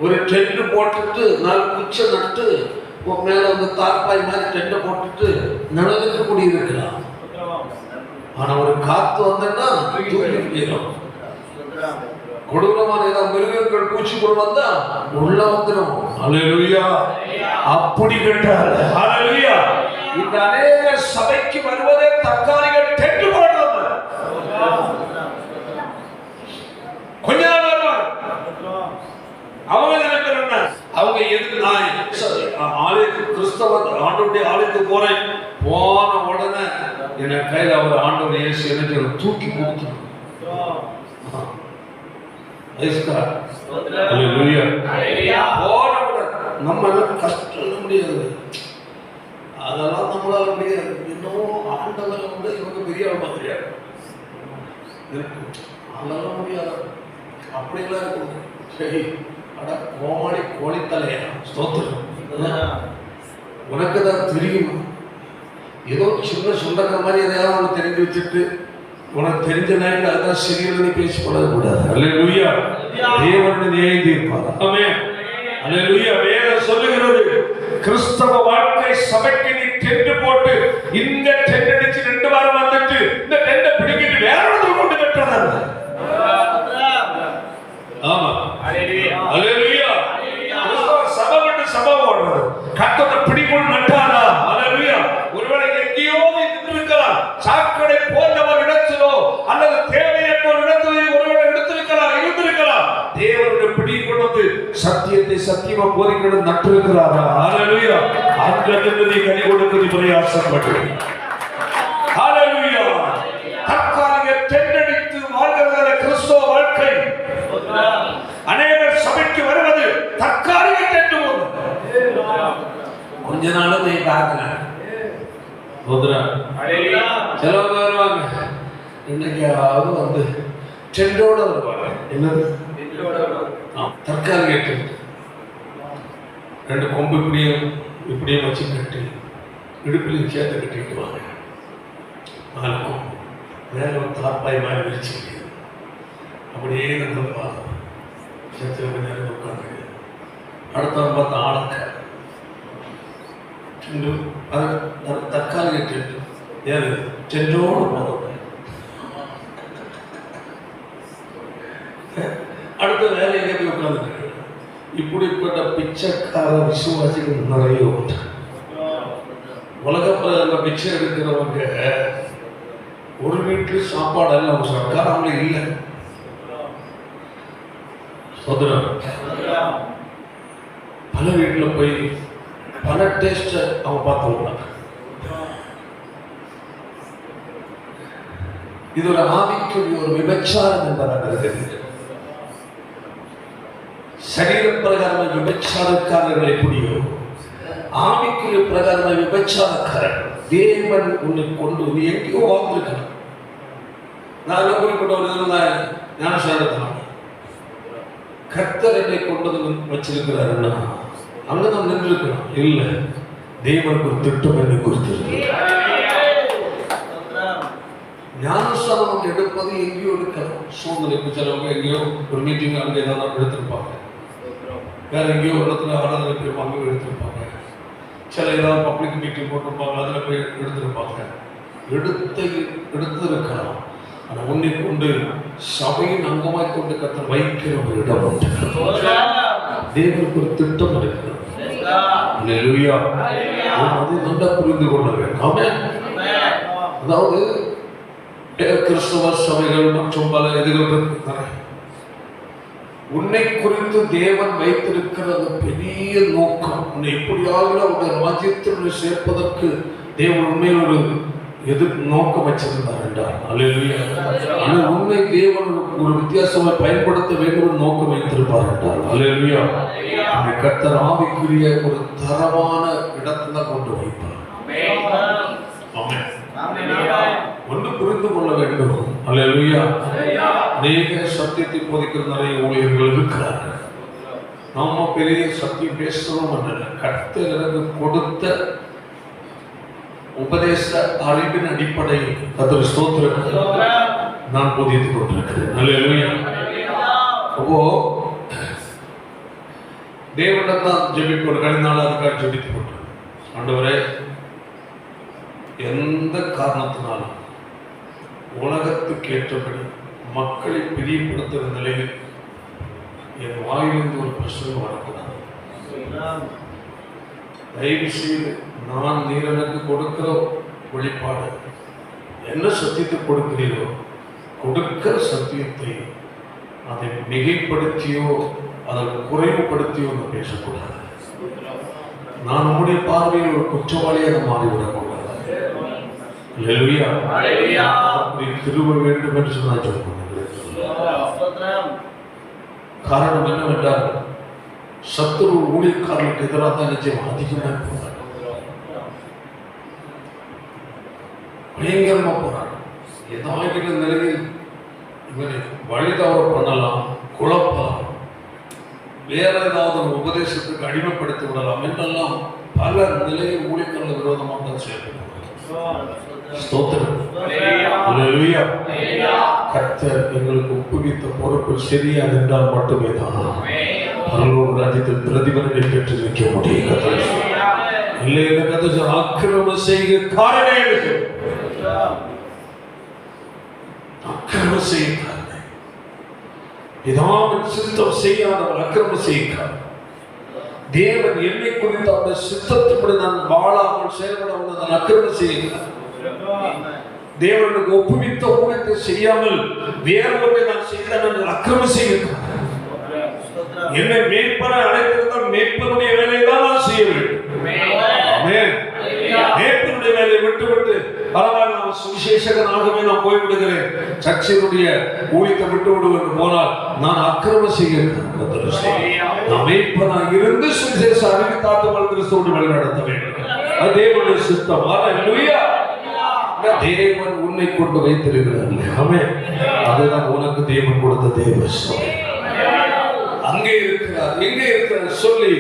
Speaker 1: ஒரு டென்ட் போட்டுட்டு 4 குச்சை நட்டு மேல வந்து தார்பாய் மாதிரி டெண்டை போட்டுட்டு நிழலுக்கு குடியிருக்கலாம். ஆனா ஒரு காத்து வந்தா தூக்கி போயிடும். கொடூரமான ஏதாவது மிருகங்கள் பூச்சிக்குள் வந்தா உள்ள வந்துடும். ஹல்லேலூயா. அப்படி கேட்டார். ஹல்லேலூயா. இந்த அநேக சபைக்கு வருவதே தற்காலிக டென்ட் போடுறது. கொஞ்ச நாள் வருவாங்க. அவங்க நினைக்கிறாங்க அவங்க எதுக்கு நான் ஆலயத்துக்கு கிறிஸ்தவ ஆண்டவருடைய ஆலயத்துக்கு போறேன். போன உடனே என் கையில் அவர் ஆண்டவர் இயேசு எனக்கு தூக்கி கொடுத்துடும். நம்ம கஷ்டம் முடியாது, அதெல்லாம் நம்மளால முடியாது. இன்னும் ஆண்டவரை வந்து இவங்க பெரிய மாதிரியா அதெல்லாம் முடியாது. அப்படிலாம் இருக்கும். சரி அட கோமாளி கோழித்தலையா ஸ்தோத்திரம். உனக்கு தான் தெரியும். ஏதோ சின்ன சுண்டக்க மாதிரி எதையாவது உனக்கு தெரிஞ்சு வச்சுட்டு உனக்கு தெரிஞ்ச நாய்க்கு அதுதான் சரியில்லை பேசி கொள்ளக்கூடாது. அல்லேலூயா. தேவன் நியாயம் தீர்ப்பார். ஆமென். அல்லேலூயா. வேதம் சொல்லுகிறது கிறிஸ்தவ வாழ்க்கை சபைக்கு நீ டென்ட் போட்டு இந்த டென்ட் அடிச்சு 2 வாரம் வந்துட்டு இந்த டென்ட் பிடிக்கிட்டு வேற ஒருத்தர் கொண்டு கட்டுறாங்க. ஆமா. அல்லேலூயா. அல்லேலூயா. கிறிஸ்தவ சபை விட்டு சபை ஓடுறது கட்டத்தை பிடிக்குள் நட்டாரா. அல்லேலூயா. ஒருவேளை எங்கேயோ இருந்திருக்கலாம். சாக்கடை போன்றவர் இடத்திலோ அல்லது தேவையற்ற ஒரு இடத்திலோ ஒருவேளை இருந்திருக்கலாம். தேவனுடைய பிடி கொண்டு சத்தியத்தை சத்தியமா போதிக்கிறது நட்டிருக்கிறாரா. ஹல்லேலூயா. அங்கிருந்து நீ கனி கொடுத்து பிரயாசப்பட்டு ஹல்லேலூயா. தற்காலிக டெண்டடித்து வாழ்கிற கிறிஸ்தவ வாழ்க்கை அநேகர் சபைக்கு வருவது தற்காலிக டெண்டு போது கொஞ்ச நாள் நீ பார்க்கலாம். சிலவங்க வருவாங்க இன்னைக்காவது வந்து டெண்டோட வருவாங்க. என்னது தற்காலிக டெண்ட். 2 கொம்பு இப்படியும் வச்சு கட்டி இடுப்பிலையும் சேர்த்து கட்டிக்குவாங்க. 4 கொம்பு மேல ஒரு தாப்பாய் மாதிரி விரிச்சு அப்படியே நம்ம சேர்த்து கொஞ்ச நேரம் உட்காந்து அடுத்தவங்க பார்த்து ஆளக்க தற்காலிக டெண்ட். ஏது டெண்டோடு போதும். அடுத்த வேலை எங்கே உட்கார்ந்து இப்படிப்பட்ட பிச்சைக்கார விசுவாசிகள் நிறைய உண்டு. உலகத்தில் பிச்சை எடுக்கிறவங்க ஒரு வீட்டுல சாப்பாடு எல்லாம் சர்க்கார் அவங்க இல்லை. பல வீட்டுல போய் பல டேஸ்ட் அவங்க பார்த்து. இது ஒரு ஆவிக்குரிய ஒரு விபச்சாரம் என்பதாக இருக்கிறது. சரீர பிரகாரமாக விபச்சாரக்காரர்கள் எப்படியோ ஆவிக்குரிய பிரகாரமாக விபச்சாரக்காரர்கள். தேவன் உன்னை கொண்டு நீ எங்கேயோ வாழ்ந்திருக்கணும். நான் குறிப்பிட்ட ஒரு இதில் ஞானசாரத்தான் கர்த்தர் என்னை கொண்டு வச்சிருக்கிறாருன்னா அங்கதான் நின்று இருக்கணும். இல்லை, தேவனுக்கு ஒரு திட்டம் என்னை குறித்து. ஞானஸ்தானம் எடுப்பது எங்கேயோ எடுக்கலாம். சூழ்நிலைக்கு சிலவங்க எங்கேயோ ஒரு மீட்டிங் அங்கே ஏதாவது எடுத்திருப்பாங்க. வேற எங்கேயோ ஒரு இடத்துல ஆராதனை போயிருப்பாங்க எடுத்திருப்பாங்க. சில ஏதாவது பப்ளிக் மீட்டிங் போட்டிருப்பாங்க, அதில் போய் எடுத்திருப்பாங்க. எடுத்திருக்கலாம். ஆனால் உன்னை கொண்டு சபையின் அங்கமாய் கொண்டு கர்த்தர் வைக்கிற ஒரு இடம் உண்டு. தேவனுக்கு ஒரு திட்டம் இருக்கிறது. அல்லேலூயா. அதை நல்லா புரிந்து கொள்ள வேண்டும். அதாவது கிறிஸ்தவ சபைகள் மற்றும் பல எதிர்கள் இருக்கின்றன. உன்னை குறித்து தேவன் வைத்திருக்கிற பெரிய நோக்கம் உன்னை எப்படியாவது அவருடைய ராஜ்யத்தில் சேர்ப்பதற்கு தேவன் உண்மையில் ஒரு நோக்கம் வச்சிருந்தார் என்றார். அல்லேலூயா. ஆனால் உண்மை தேவன் ஒரு வித்தியாசமா பயன்படுத்த வேண்டும் ஒரு நோக்கம் வைத்திருப்பார் என்றார். அல்லேலூயா. கர்த்தர் ஆவிக்குரிய ஒரு தரமான இடத்துல கொண்டு வைப்பார். ஒன்று புரிந்து கொள்ள வேண்டும். அல்லேலூயா. அநேக சத்தியத்தை போதிக்கிற நிறைய ஊழியர்கள் இருக்கிறார்கள். நாம பெரிய சத்தியம் பேசுறோம் என்ற கர்த்தர் எனக்கு கொடுத்த உபதேச அறிவின் அடிப்படையில் கர்த்தர் ஸ்தோத்திரம் நான் போதித்துக் கொண்டிருக்கிறேன். அல்லேலூயா. அப்போ தேவனிடம் தான் ஜெபிப்போம். கழிந்தாலும் அதுக்காக ஜெபித்து போட்டோம். ஆண்டவரே, எந்த காரணத்தினாலும் உலகத்துக்கு ஏற்றபடி மக்களை பிரியப்படுத்துகிற நிலையில் என் வாயிலிருந்து ஒரு பிரச்சனை வரக்கூடாது. தயவு செய்து நான் நீர் எனக்கு கொடுக்கிற வெளிப்பாடு என்ன சத்தியத்தை கொடுக்கிறீரோ, கொடுக்கிற சத்தியத்தை அதை மிகைப்படுத்தியோ அதற்கு குறைவுபடுத்தியோ நான் பேசக்கூடாது. நான் உங்களுடைய பார்வையில் ஒரு குற்றவாளியாக மாறிவிடக்கூடாது. திரும்ப வேண்டும் என்று நான் சொல்கிறேன். காரணம் என்னவென்றால் சத்துரு ஊழியக்காரர்களுக்கு எதிராக தான் நிச்சயம் அதிகமாக போறாங்க, பயங்கரமா போறாங்க. ஏதாவது நிலையில் இவனை வழிதவற பண்ணலாம், குழப்பலாம், வேற ஏதாவது ஒரு உபதேசத்துக்கு அடிமைப்படுத்தி விடலாம் என்றெல்லாம் பல நிலையில் ஊழியக்காரர்கள் விரோதமாக தான் செயல்படுவாங்க. கர்த்தர் எங்களுக்கு ஒப்புவித்த பொறுப்பு சரியாக என்றால் மட்டுமே தான் பரலோக ராஜ்யத்தில் பிரதிபலனை பெற்று நிற்க முடியும். இல்லை எனக்கு அக்கிரமம் செய்ய காரணம் அக்கிரமம் செய்ய காரணம் ஏதாவது சித்தம் செய்யாதவன் அக்கிரமம் செய்ய காரணம். தேவன் என்னை குறித்து அந்த சித்தத்துப்படி நான் வாழாமல் செயல்படாமல் நான் அக்கிரமம் செய்கிறேன். தேவனுக்கு ஒப்புவித்த ஊழியத்தை செய்யாமல் வேற ஒன்றை நான் செய்தேன் அக்கிரமம் செய்கிறேன். என்னை மேய்ப்பனை அழைத்திருந்தால் மேய்ப்பனுடைய வேலையை தான் நான் செய்ய வேண்டும். மேய்ப்பனுடைய வேலையை விட்டுவிட்டு பரவாயில்ல நான் சுவிசேஷகனாகவே நான் போய்விடுகிறேன், சர்ச்சையினுடைய ஊழியத்தை விட்டு விடுவது போனால் நான் அக்கிரமம் செய்கிறேன். நான் மேய்ப்பனாக இருந்து சுவிசேஷ அறிவித்தாத்துமல் கிறிஸ்துவோடு வழி நடத்த வேண்டும். அது தேவனுடைய சித்தம். தேவன் உன்னை கொண்டு வைத்திருக்கிறார். அதுதான் உனக்கு தேவன் கொடுத்த தேவ. அங்கே இருக்கிறார், எங்கே இருக்கிறார் சொல்லி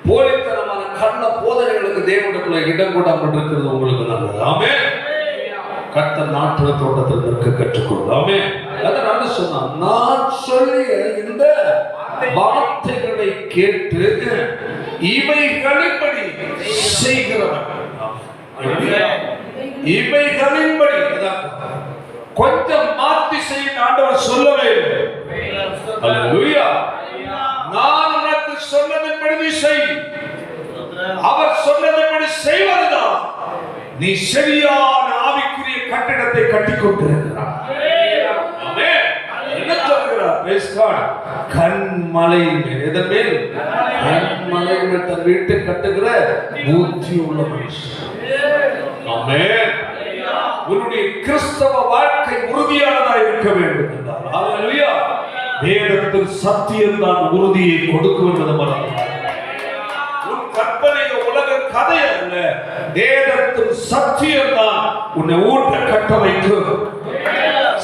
Speaker 1: போலித்தனமான கள்ள போதனைகளுக்கு தேவனுக்குள்ள இடம் கொடாமல் இருக்கிறது உங்களுக்கு நல்லது. ஆமென். கர்த்தர் நாட்டுற தோட்டத்தில் நிற்க கற்றுக்கொள்ளும். ஆமென். அதனால சொன்னான், நான் சொல்லிய இந்த வார்த்தைகளை கேட்டு இவைகளின்படி செய்கிறவன், இவைகளின்படி கொஞ்சம் மாற்றி செய்ய ஆண்டவர் சொல்லவே இல்லை. அல்லேலூயா. நான் உனக்கு சொன்னதின்படி நீ செய். அவர் சொன்னதின்படி செய்வதுதான் நீ சரியான ஆவிக்குரிய கட்டிடத்தை கட்டிக் கொண்டிருக்கிறார். ஆமென். என்ன சொல்கிறார்? praise God. கண்மலை மேல், எதன் மேல்? கண்மலை மேல் தன் வீட்டை கட்டுகிற புத்தி உள்ள மனுஷன். ஆமென். உன்னுடைய கிறிஸ்தவ வாழ்க்கை உறுதியானதா இருக்க வேண்டும் என்றால், அல்லேலூயா, வேதத்தில் சத்தியம் தான் உறுதியை கொடுக்கும் என்பதை மறந்து உன் கற்பனை உலக கதை அல்ல, வேதத்தில் சத்தியம் தான் உன்னை ஊட்ட கட்ட வைக்கும்.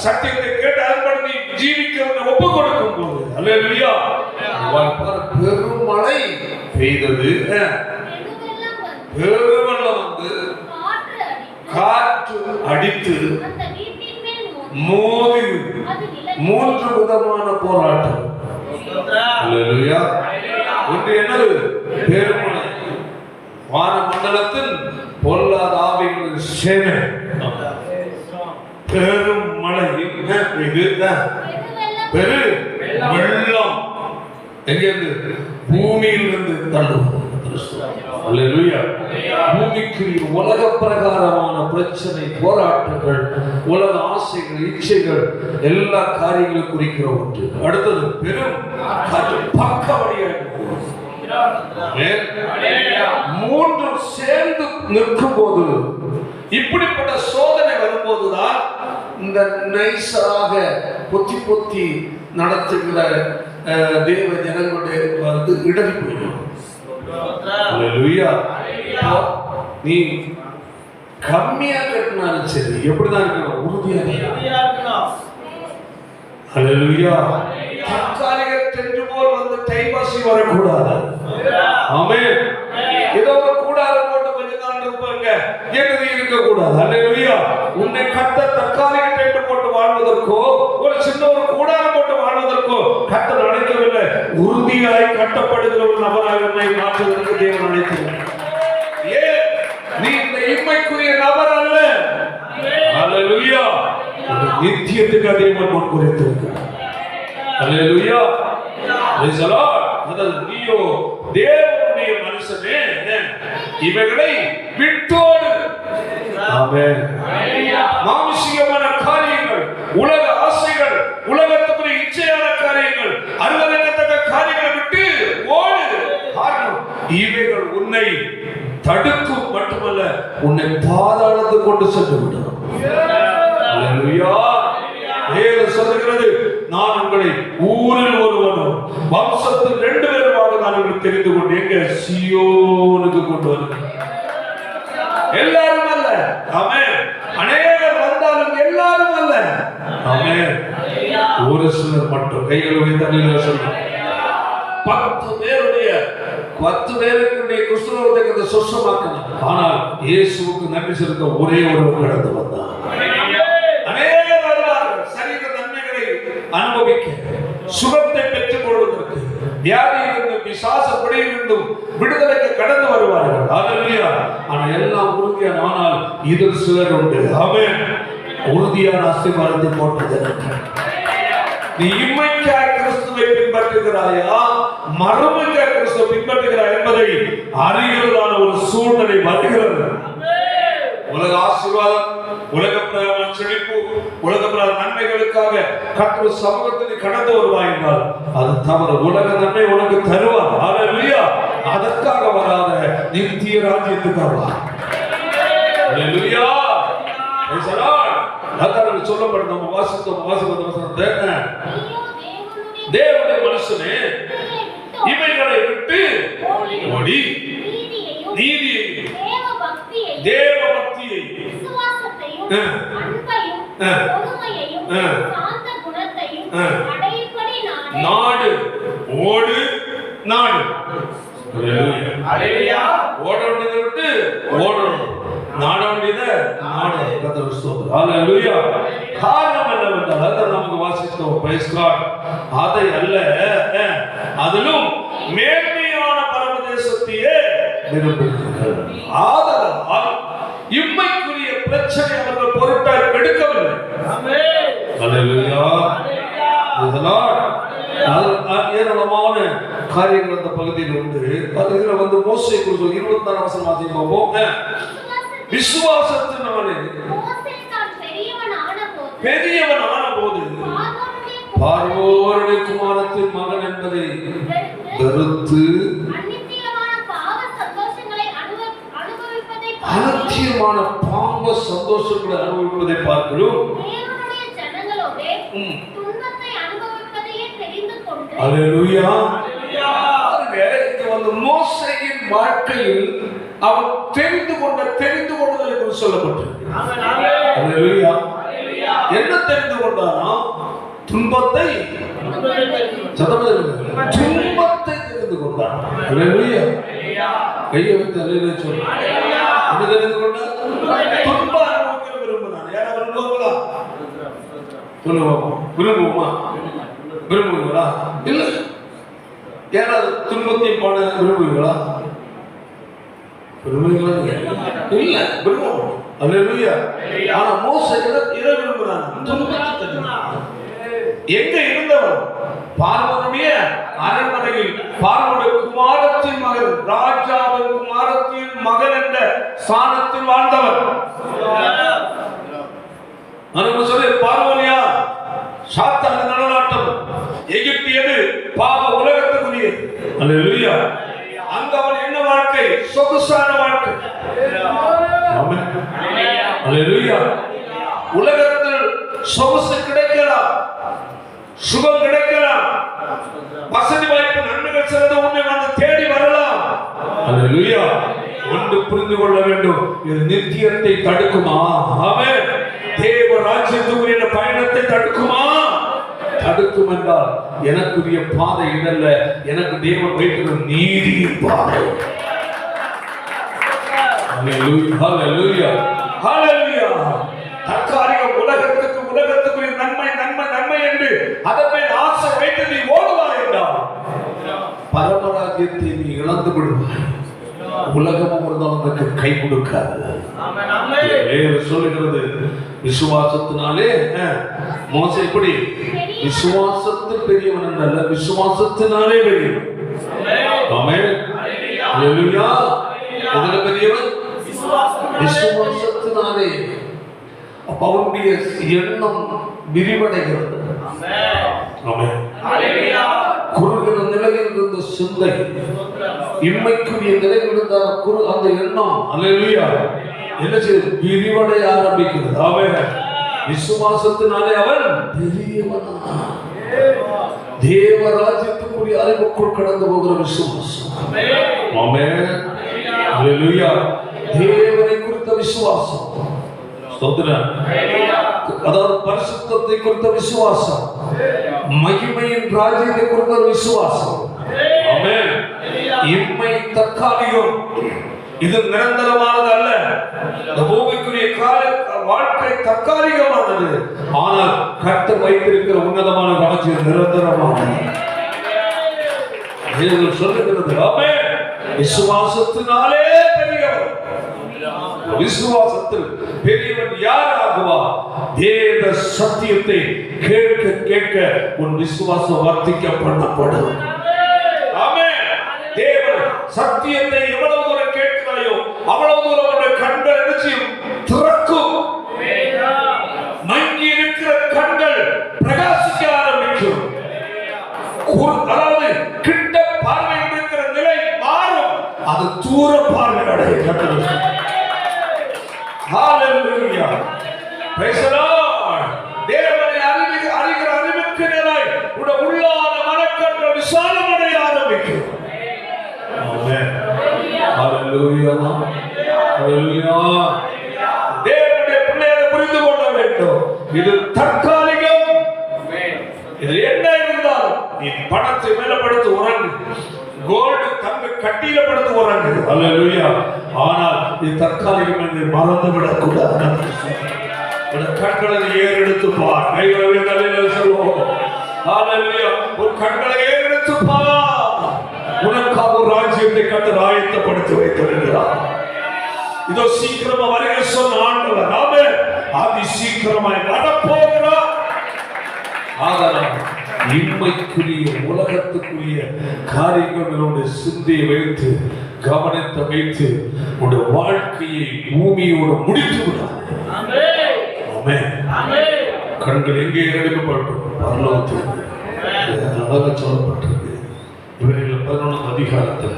Speaker 1: சத்தியத்தை கேட்டு அதன்படி ஜீவிக்கிறவனை ஒப்பு கொடுக்கும் போது, அல்லேலூயா, பெருமழை பெய்தது, பெருவெள்ளம் வந்து காற்று அடித்து மோதி, மூன்று விதமான போராட்டம். அல்லேலூயா. ஒன்று என்னது? பெருமழை, வான மண்டலத்தில் பொல்லாத ஆவிகளின் சேனை. பெரும் மழை, இது பெரு வெள்ளம் எங்கிருந்து? பூமியிலிருந்து தள்ளுவது. அல்லேலூயா. பூமிக்கு உலக பிரகாரமான பிரச்சனை, போராட்டங்கள், உலக ஆசைகள், இச்சைகள், எல்லா காரியங்களும் குறிக்கிற ஒன்று. அடுத்தது பெரும் பக்கவடியாக மூன்று சேர்ந்து நிற்கும் போது, இப்படிப்பட்ட சோதனை வரும்போதுதான் இந்த நைசாக பொத்தி பொத்தி நடத்துகிற தேவ ஜனங்களுடைய இடறி போயிடும். அல்லேலூயா. நீ கம்மியா கட்டினாலும் சரி, எப்படிதான் இருக்கணும்? உறுதியா இருக்கணும். அல்லேலூயா. தற்காலிக டென்ட் போல் வந்து டைபாசி வரக்கூடாது. ஆமென். ஏதோ ஒரு கூடாரம் போட்டு கொஞ்ச நாள் இருப்பாங்க என்று இருக்கக்கூடாது. அல்லேலூயா. உன்னை கட்ட தற்காலிக டென்ட் போட்டு வாழ்வதற்கோ ஒரு சின்ன ஒரு கூடாரம் போட்டு வாழ்வதற்கோ கர்த்தர் அழைக்க மாத்திரமல்ல, உறுதியாய் கட்டப்படுகிற ஒரு நபராக என்னை மாற்றுவதற்கு தேவன் அழைக்கிறார். ஏன் நீ இந்த இம்மைக்குரிய நபர் அல்ல. அல்லேலூயா. நித்தியத்துக்கு தேவன் முன் குறித்திருக்கிறார். அல்லேலூயா. Praise the Lord. அதாவது நீயோ தேவனுடைய மனுஷனே, இவைகளை விட்டோடு. ஆமென். மானுஷிகமான காரியங்கள், உலக ஆசைகள், உலகத்துக்குரிய இச்சையான காரியங்கள், அருவருக்கத்தக்க காரியங்களை விட்டு ஓடு. காரணம், இவைகள் உன்னை தடுக்கும் மட்டுமல்ல, உன்னை பாதாளத்துக்கு கொண்டு சென்று விடும். அல்லேலூயா. வேதம் சொல்லுகிறது, நான் உங்களை ஊரில் ஒருவனும் வம்சத்தில் 2 பேருமாக நான் உங்களுக்கு தெரிந்து கொண்டு எங்க சியோனுக்கு கொண்டு வருகிறேன். எல்லாரும் அல்ல. ஆமென். அநேகர் வந்தாலும் எல்லாரும் அல்ல. ஆமென். ஒரு சிலர் மட்டும். கைகளை உயர்த்தி சொல்லுங்க. 10 பேருக்கு குஷ்டரோகத்தை சுத்தமாக்கினார். ஆனால் இயேசுவுக்கு நன்றி செலுத்த ஒரே ஒருவர் கடந்து வந்தார். அநேகர் வருவார்கள் சரீர நன்மைகளை அனுபவிக்க, சுகத்தை பெற்றுக் கொள்வதற்கு, வியாதியிலிருந்து பிசாச பிடியிலிருந்தும் விடுதலைக்கு கடந்து வருவார்கள். அல்லேலூயா. ஆனால் எல்லாம் உறுதியான, ஆனால் இதில் சிலர் உண்டு. ஆமென். உறுதியான அஸ்திவாரத்தை போட்டதற்கு நீ இம்மைக்காய் கிறிஸ்துவை பின்பற்றுகிறாயா, மறுமைக்காய் கிறிஸ்துவை பின்பற்றுகிறாய் என்பதை அறிகிறதான ஒரு சூழ்நிலை வருகிறது. உலக ஆசீர்வாதம், உலக பிரகாரம் செழிப்பு, உலக பிரகாரம் நன்மைகளுக்காக கர்த்தர் சமூகத்தில் கடந்து வருவாய் என்றால் அது தவறு. உலக நன்மை உனக்கு தருவார். அல்லேலூயா. அதற்காக வராத, நித்திய ராஜ்யத்துக்காக வா. அல்லேலூயா. Praise the Lord. அதான் சொல்லப்படும். நம்ம வாசித்த தேவனுடைய மனுஷனே, இவைகளை விட்டு ஓடி நீதியையும் தேவ பக்தியை விசுவாசத்தையும் அன்பையும் பொறுமையையும் சாந்த குணத்தையும் அடையும்படி நாடு. ஓடு, நாடு. அல்லேலூயா. ஓட வேண்டியதை விட்டு ஓடணும், நாட வேண்டியதை நாடு. கர்த்தர் ஸ்தோத்திரம். அல்லேலூயா. காரணம் என்னவென்றால் அதை நமக்கு வாசித்தோம். Praise God. அதை அல்ல, அதிலும் மேன்மையான பரமதேசத்தையே விரும்புகிறார்கள். ஆதலால் இம்மைக்குரிய பிரச்சனை அவர்கள் பொருட்டாய் எடுக்கவில்லை. ஆமென். அல்லேலூயா. Praise the Lord. ஏராளமான காரியங்கள் அந்த பகுதியில் உண்டு. அதுல வந்து மோசே குறித்து 24 வசனம் வாசிப்போம். விசுவாசத்தினாலே பெரியவன் ஆனபோது பார்வோனுடைய குமாரத்தின் மகன் என்பதை வெறுத்து அலட்சியமான பாவ சந்தோஷங்களை அனுபவிப்பதை பார்க்கிறோம். அல்லேலூயா. மோசேயின் வாழ்க்கையில் அவன் தெரிந்து கொண்டதை குறித்து சொல்லப்பட்டது. அல்லேலூயா. என்ன தெரிந்து கொண்டானா? துன்பத்தை தெரிந்து கொண்டான். அல்லேலூயா. கையை வைத்து அல்லேலூயா சொல்லு. என்ன தெரிந்து கொண்டான்? துன்பம் அனுபவிக்க விரும்பினான். யாரா விரும்புவாங்களா? சொல்லுவோமா? விரும்புவீங்களா? இல்ல. யாராவது துன்பத்தையும் பாட விரும்புவீங்களா? இல்ல, விரும்புவோம். அல்லேலூயா. ஆனா மோசே இதை விரும்புறான். துன்பத்தை எங்க இருந்தவன்? பார்வோனுடைய அரண்மனையில் பார்வோனுடைய குமாரத்தின் மகன், ராஜாவின் குமாரத்தின் மகன் என்ற ஸ்தானத்தில் வாழ்ந்தவர். சொல்லி பார்வோனியா சாத்தான நடலாட்டம், எகிப்தியது பாவ உலகத்துக்குரியது. அல்லேலூயா. அங்க அவன் என்ன வாழ்க்கை? சொகுசான வாழ்க்கை. ஆமென். அல்லேலூயா. உலகத்தில் சொகுசு கிடைக்கலாம், சுகம் கிடைக்கலாம், வசதி வாய்ப்பு நன்மைகள் சிறந்த உன்னை வந்து தேடி வரலாம். அல்லேலூயா. ஒன்று புரிந்து கொள்ள வேண்டும், இது நித்தியத்தை தடுக்குமா? ஆமென். தேவ ராஜ்யத்துக்குரிய பயணத்தை தடுக்குமா? தடுக்கும் என்றால் எனக்குரிய பாதை இதல்ல, எனக்கு தேவன் வைத்திருக்கும் நீதியின் பாதை. ஹல்லேலூயா. ஹல்லேலூயா. தற்காலிக உலகத்துக்குரிய நன்மை நன்மை நன்மை என்று அதன் மேல் ஆசை வைத்து நீ ஓடுவாய் என்றால் சாம்ராஜ்யத்தை நீ இழந்து விடுவாய். உலகமும் ஒரு நாள் உனக்கு கை கொடுக்காது. சொல்லுகிறது விசுவாசத்தினாலே மோசே எப்படி விசுவாசத்தில் பெரியவன் அல்ல, விசுவாசத்தினாலே பெரியவன். ஆமென். ஹல்லேலூயா. எதுல பெரியவன்? விசுவாசத்தினாலே. அப்ப அவனுடைய எண்ணம் விரிவடைகிறது. ஆமென். ஹல்லேலூயா. குறுகிற நிலையில் இருந்த சிந்தை இன்மைக்குரிய நிலையில் இருந்த அந்த எண்ணம் ஹல்லேலூயா என்ன செய்து விரிவடைய ஆரம்பிக்கிறது. ஆமென். விசுவாசத்தினாலே அவன் பெரியவனானான். தேவராஜ்யத்துக்குரிய அறிவுக்குள் கடந்து போகிற விசுவாசம். ஆமென். ஹல்லேலூயா. தேவனை குறித்த விசுவாசம். ஸ்தோத்திரம். அதாவது பரிசுத்தத்தை குறித்த விசுவாசம், மகிமையின் ராஜ்யத்தை குறித்த விசுவாசம். ஆமென். இம்மை தற்காலிகம், இது நிரந்தரமானது அல்ல. இந்த பூமிக்குரிய வாழ்க்கை தற்காலிகமானது. ஆனால் கர்த்தர் வைத்திருக்கிற உன்னதமான ராஜ்யம் நிரந்தரமானது. சொல்லுகிறது. ஆமென். விசுவாசத்தினாலே பெரியவர். விசுவாசத்தில் பெரியவன் யார் ஆகுவார்? வேத சத்தியத்தை கேட்க கேட்க உன் விசுவாசம் வர்த்திக்க பண்ணப்படும். ஆமென். தேவன் சத்தியத்தை எவ்வளவு தூரம் கேட்கிறாயோ அவ்வளவு தூரம் உன்னுடைய கண்கள் நிச்சயம் திறக்கும். மங்கி இருக்கிற கண்கள் பிரகாசிக்க ஆரம்பிக்கும். அதாவது கிட்ட பார்வை இருக்கிற நிலை மாறும். அது தூர பார்வை அடையும். ஹalleluya. praise the lord. தேவனை அறிகிற அறிவுக்கு நிலை உட உள்ளான மனக்கண்கள் விசாலமடைய ஆரம்பிக்கும். ஆமென். ஹalleluya. ஹalleluya. தேவனுடைய பிள்ளையை புரிந்து கொள்ள வேண்டும். இது தற்காலிகம். இது என்ன இருந்தாலும் நீ பணத்தை மேலப்படுத்தி உறங்கு, கோல்டு தங்க கட்டியில படுத்து உறங்கு. ஹalleluya. ஆனால் இது தற்காலிகம் என்று மறந்து விடக் கூடாது. கண்களை ஏறெடுத்து பார். கைகளை தலையில சொல்லுவோம். ஹalleluya. ஒரு கண்களை ஏறெடுத்து பார். உனக்காக ஒரு ராஜ்யத்தை கர்த்தர் ஆயத்தப்படுத்தி வைத்திருக்கிறார். இதோ சீக்கிரமா வருகிற சொன்ன ஆண்டவர். ஆமென். அதி சீக்கிரமாய் வரப்போகிறார். ஆதலால் இன்மைக்குரிய உலகத்துக்குரிய காரியங்களோட சிந்தையை வைத்து கவனத்தை வைத்து உடைய வாழ்க்கையை பூமியோடு முடித்து விடாது. கண்கள் எங்கே எடுக்கப்பட்டோம்? பரலோகத்தில். அழகாக சொல்லப்பட்டிருக்கு. இவர்கள் 11ஆம் அதிகாரத்தில்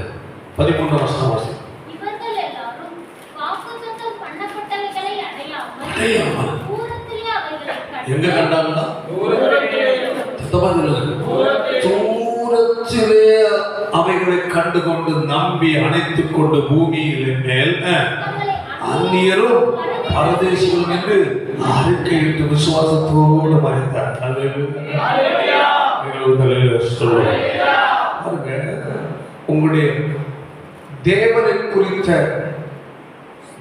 Speaker 1: 13ஆம் வசனம் வாசி.
Speaker 2: இவர்கள் எல்லாரும் வாக்குத்தத்தம் பண்ணப்பட்டவைகளை அடையாமல் தூரத்திலே அவைகளை
Speaker 1: எங்க கண்டாங்களா? தூரத்திலே அவைகளை கண்டு கொண்டு நம்பி அணைத்துக் கொண்டு பூமியிலே மேல் அந்நியரும் பரதேசிகளும் என்று அறிக்கையிட்டு விசுவாசத்தோடு மறைந்தார். உங்களுடைய தேவனை குறித்த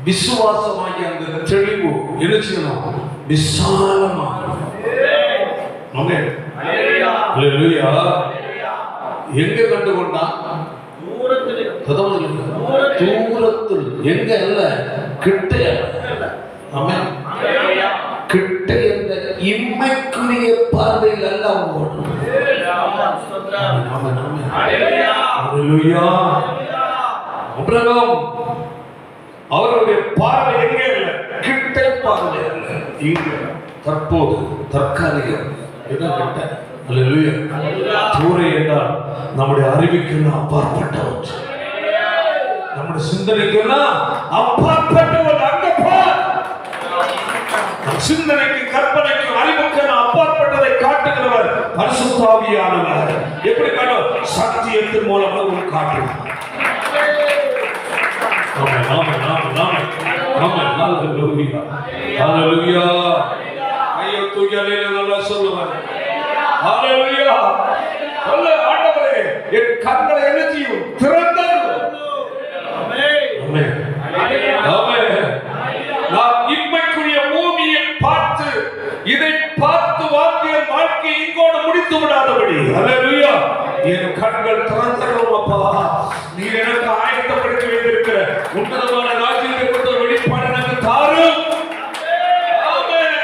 Speaker 1: விசுவாசமாகிய அந்த தெளிவு என்ன செய்யணும்? விசாலமாக. எங்க கண்டு கொண்டான்? தூரத்தில். எங்க அல்ல, கிட்ட. கிட்ட என்ற இம்மைக்குரிய பார்வையில் அல்ல அவங்க. அவருடைய பார்வை எங்க இல்லை, கிட்ட பார்வை அல்ல. இங்க தற்போது தற்காலிகம். தூரை என்றால் நம்முடைய அறிவுக்கெல்லாம் அப்பாற்பட்டவர், நம்முடைய சிந்தனைக்கெல்லாம் அப்பாற்பட்டவர். அங்க பார். சிந்தனைக்கு கற்பனைக்கு அறிவுக்கெல்லாம் அப்பாற்பட்டதை காட்டுகிறவர் பரிசுத்த ஆவியானவர். எப்படி காட்டும்? சத்தியத்தின் மூலமாக உங்களுக்கு காட்டுவார். ஐயோ தூக்கியாலே நல்லா சொல்லுவார். ஹalleluya. சொல்ல ஆண்டவரே, என் கண்களை என்ன செய்யும்? திறந்தது. ஆமென். ஆமென். நான் இம்மைக்குரிய பூமியை பார்த்து இதை பார்த்து வாழ்க்கையை இங்கோடு முடித்து விடாதபடி. ஹalleluya. என் கண்கள் திறந்தரும் அப்பா. நீர் எனக்கு ஆயத்தப்படுத்தி வைத்திருக்கிற உன்னதமான ராஜ்யத்தை கொண்ட வெளிப்பாடு எனக்கு தாரும். ஆமென்.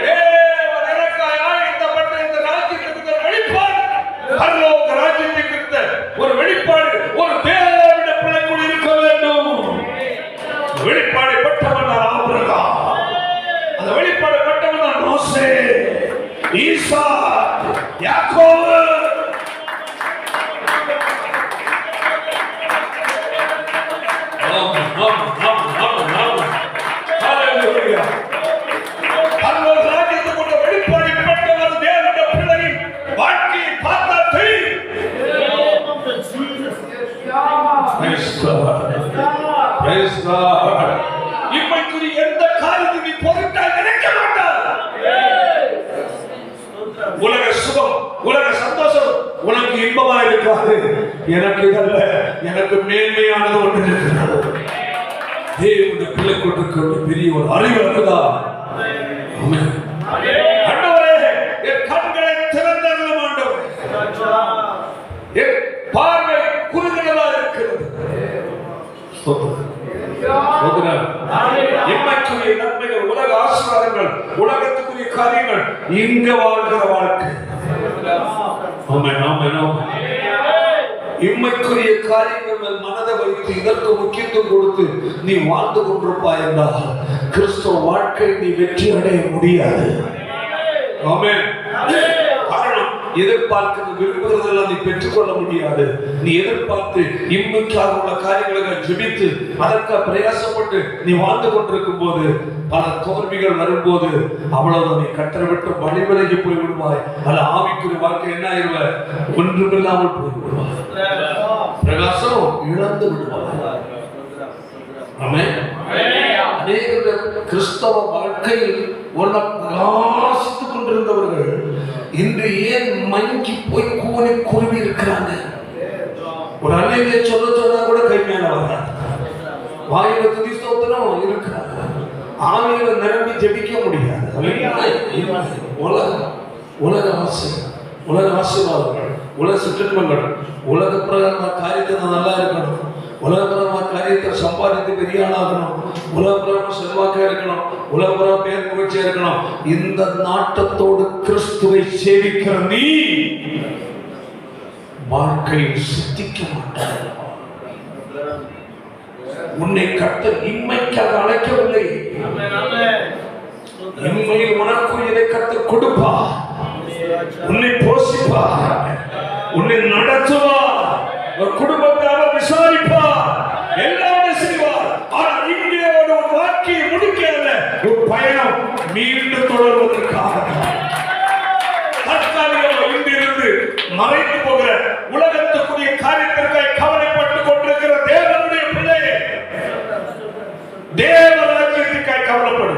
Speaker 1: தேவன் எனக்காய் ஆயத்தப்பட்ட இந்த ராஜ்யத்துக்கு வெளிப்பாடு, பரலோக ராஜ்யத்தை குறித்த ஒரு வெளிப்பாடு ஒரு தேவனுடைய பிள்ளைக்குள் இருக்க வேண்டும். வெளிப்பாடு பெற்றவன் ஆபிரகாம், அந்த வெளிப்பாடு பெற்றவன் மோசே, ஈசாக், யாக்கோபு. இப்படி எந்த காரியத்தை நீ பொருட்டாய் நினைக்க மாட்டார். உலக சுகம், உலக சந்தோஷம் உனக்கு இன்பமா இருக்காது. எனக்கு இதல்ல, எனக்கு மேன்மையானது ஒன்று இருக்கிறது. தேவனுடைய பிள்ளை கொண்டிருக்கிற பெரிய ஒரு அறிவு இருக்குதா? ஆமென். ஆண்டவரே, என் கண்களை திறந்தருளும் ஆண்டவரே. என் பார்வை குறுகினதா இருக்கிறது. இம்மைக்குரிய நன்மைகள், உலக ஆசீர்வாதங்கள், உலகத்துக்குரிய காரியங்கள், இங்க வாழ்கிற வாழ்க்கை. ஆமென், ஆமென், ஆமென். இம்மைக்குரிய காரியங்கள் மனதை வைத்து இதற்கு முக்கியத்துவம் கொடுத்து நீ வாழ்ந்து கொண்டிருப்பாய் என்றால் கிறிஸ்துவ வாழ்க்கை நீ வெற்றி அடைய முடியாது. ஆமென். காரணம், எதிர்பார்க்கிறது விரும்புகிறதெல்லாம் நீ பெற்றுக்கொள்ள முடியாது. நீ எதிர்பார்த்து இம்மைக்காக உள்ள காரியங்களை ஜெபித்து அதற்காக பிரயாசப்பட்டு நீ வாழ்ந்து கொண்டிருக்கும் போது பல தோல்விகள் வரும்போது அவ்வளவு நீ கட்டளை விட்டு வழிவிலகி போய் விடுவாய். அல்ல ஆவிக்குரிய வாழ்க்கை என்ன ஆயிடுவாய்? ஒன்றுமில்லாமல் போய் விடுவாய். பிரகாசம் இழந்து விடுவாய். ஆமென். அநேக கிறிஸ்தவ வாழ்க்கையில் ஒன்றை பிரகாசித்துக் கொண்டிருந்தவர்கள் இன்று ஏன் மயங்கி போய் கூறி குருவி இருக்கிறாங்க? ஒரு அன்னையை சொல்ல சொன்னா கூட கை மேல வர்றாங்க. வாயில துதி ஸ்தோத்திரம் இருக்கிறாங்க. ஆவியில நிரம்பி ஜெபிக்க முடியாது. உலக ஆசை, உலக ஆசீர்வாதங்கள், உலக சுற்றுங்கள், உலக பிரகாரமான காரியத்தை நல்லா இருக்கணும், உலக பிரகாரமான காரியத்தை சம்பாதித்து பெரிய ஆளாகணும், உலக பிரகாரமா செல்வாக்கா இருக்கணும், உலக பிரகாரம் பேர் புகழ்ச்சியா இருக்கணும். இந்த நாட்டத்தோடு கிறிஸ்துவை சேவிக்கிற நீ வாழ்க்கையில் சித்திக்க மாட்டாய். உன்னை கர்த்தர் இம்மைக்காக அழைக்கவில்லை. இம்மையில் உனக்குரியதை கர்த்தர் கொடுப்பார், உன்னை போஷிப்பார், உன்னை நடத்துவார், ஒரு குடும்பத்தார விசாரிப்பார், எல்லாமே செய்வார். ஆனால் இங்கே ஒரு வாழ்க்கையை முடிக்கல, ஒரு பயணம் மீண்டும் தொடர்வதற்காக தற்காலிகமாக இங்கிருந்து மறைந்து போகிற உலகத்துக்குரிய காரியத்திற்காக கவலைப்பட்டுக் கொண்டிருக்கிற தேவனுடைய பிள்ளையே, தேவ ராஜ்யத்திற்காக கவலைப்படு.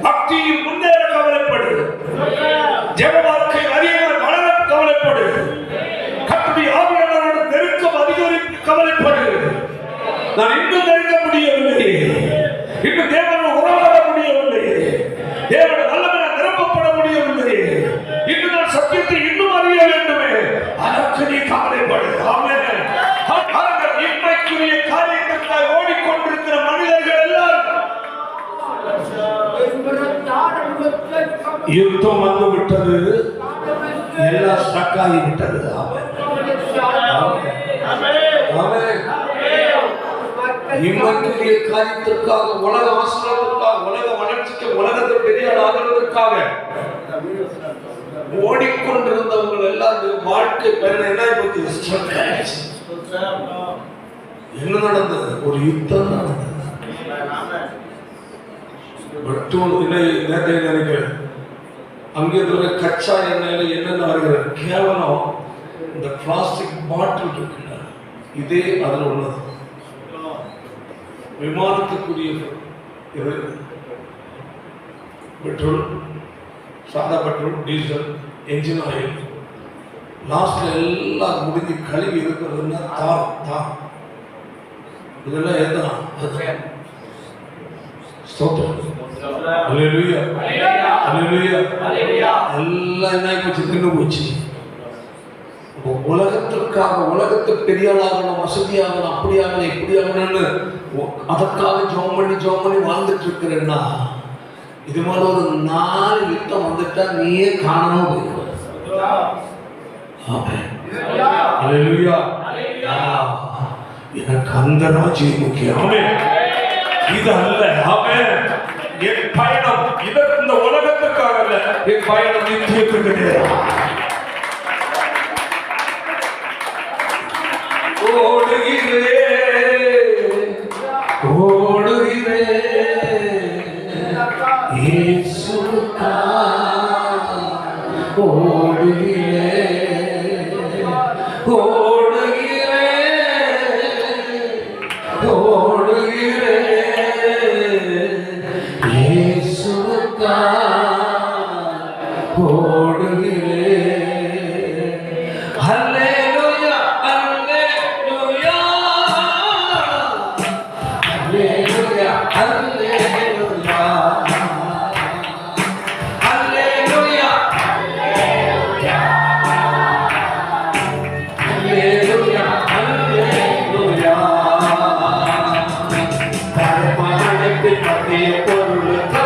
Speaker 1: பக்தியில் முன்னேற கவலைப்படு. ஜெப வாழ்க்கை அதிகமாக வளர கவலைப்படு. கர்த்தருடைய ஆவியானவரோடு நெருக்கம் அதிகரிக்க கவலைப்படு. நான் இன்னும் நெருங்க முடியவில்லை, இன்னும் தேவனோடு உறவாட முடியவில்லை, தேவனோட வல்லமையை நிரப்பப்பட முடியவில்லை, இன்னும் நான் சத்தியத்தை இன்னும் அறிய வேண்டுமே, அதற்கு நீ கவலைப்படு. ஆமென். இன்றைக்குரிய காரியத்திற்காக ஓடிக்கொண்டிருக்கிற மனிதர்கள் எல்லாரும் யுத்தம் வந்து விட்டது, எல்லாம் ஸ்டக் ஆகி விட்டது. இம்மைக்குரிய காரியத்திற்காக, உலக ஆசீர்வாதத்திற்காக, உலக வளர்ச்சிக்கு, உலகத்தை பெரிய ஆகிறதுக்காக ஓடிக்கொண்டிருந்தவர்கள் எல்லாரும் வாழ்க்கை பயணம் என்ன பத்தி ஸ்ட்ரக் ஆயிடுச்சு. என்ன நடந்தது? ஒரு யுத்தம் நடந்தது. நினைக்கிறேன் அங்கே கச்சா எண்ணெயில என்னென்ன வருகிறது கேவலம் இந்த பிளாஸ்டிக் பாட்டில் இருக்குல்ல, இதே அதில் உள்ளது. விமானத்துக்குரிய பெட்ரோல், சாதா பெட்ரோல், டீசல், என்ஜின் ஆயில், லாஸ்ட்ல எல்லாம் முடிஞ்சு கழுவி இருக்கிறதுன்னா தார் இதெல்லாம் எதுதான் எல்லாம் என்ன போச்சு? தின்னு போச்சு. உலகத்திற்காக, உலகத்துக்கு பெரிய ஆளாகணும், வசதியாகணும், அப்படியாகணும், இப்படியாகணும்னு அதற்காக ஜோம் பண்ணி வாழ்ந்துட்டு இருக்கிறேன்னா, இது மாதிரி ஒரு 4 யுத்தம் வந்துட்டா நீயே காணாம போயிடுவ. ஆமென். அல்லேலூயா. எனக்கு அந்த ராஜ்யம் முக்கியம். ஆமென். இது அல்ல. ஆமென். என் பயணம் இதற்கு, இந்த உலகத்துக்காக அல்ல, என் பயணம் நித்தியத்துக்கு நேரம். ஓடுகிறேன் இயேசுவுக்காக, ஹல்லேலூயா, ஹல்லேலூயா, ஹல்லேலூயா, ஹல்லேலூயா, ஹல்லேலூயா, ஹல்லேலூயா, ஹல்லேலூயா. பரமனத்தை பற்றிய பொருளுக்கா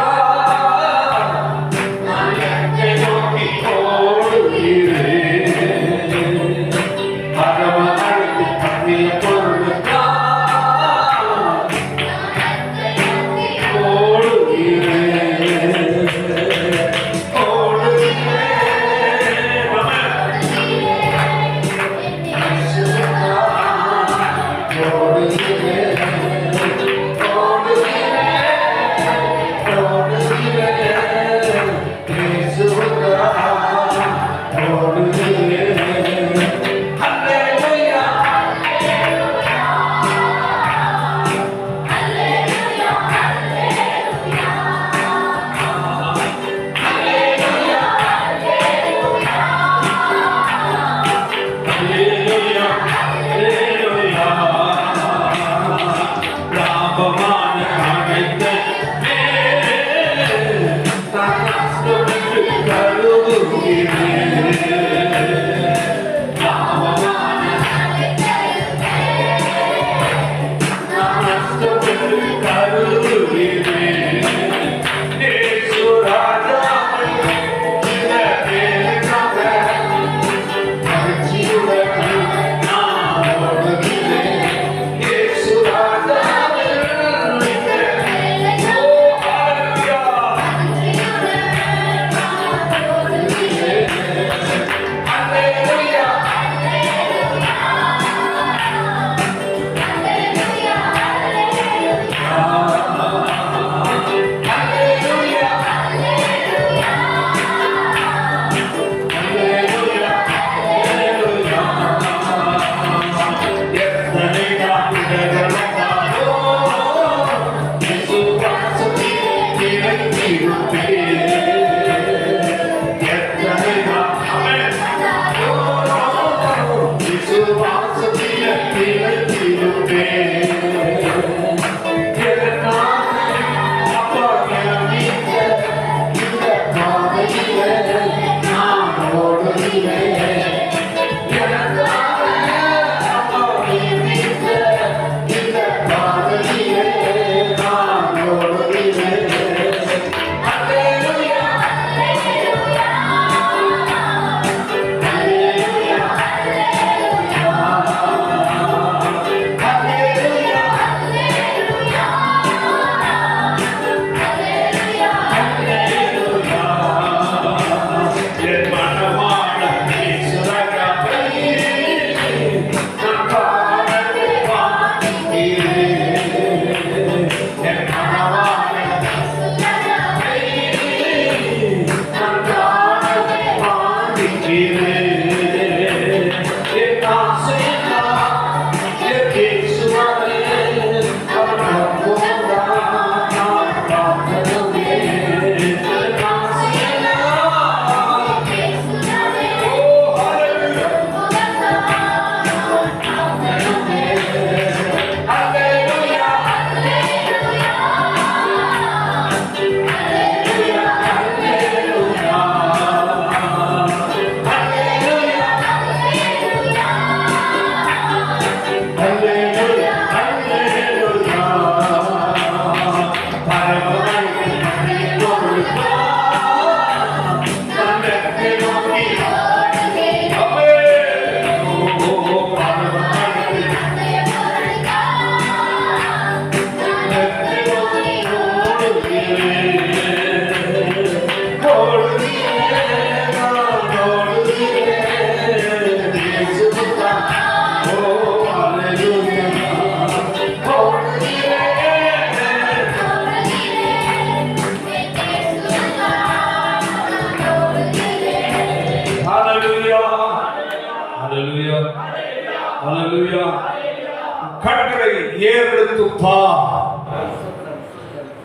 Speaker 1: கண்களை ஏறெடுத்து பார்.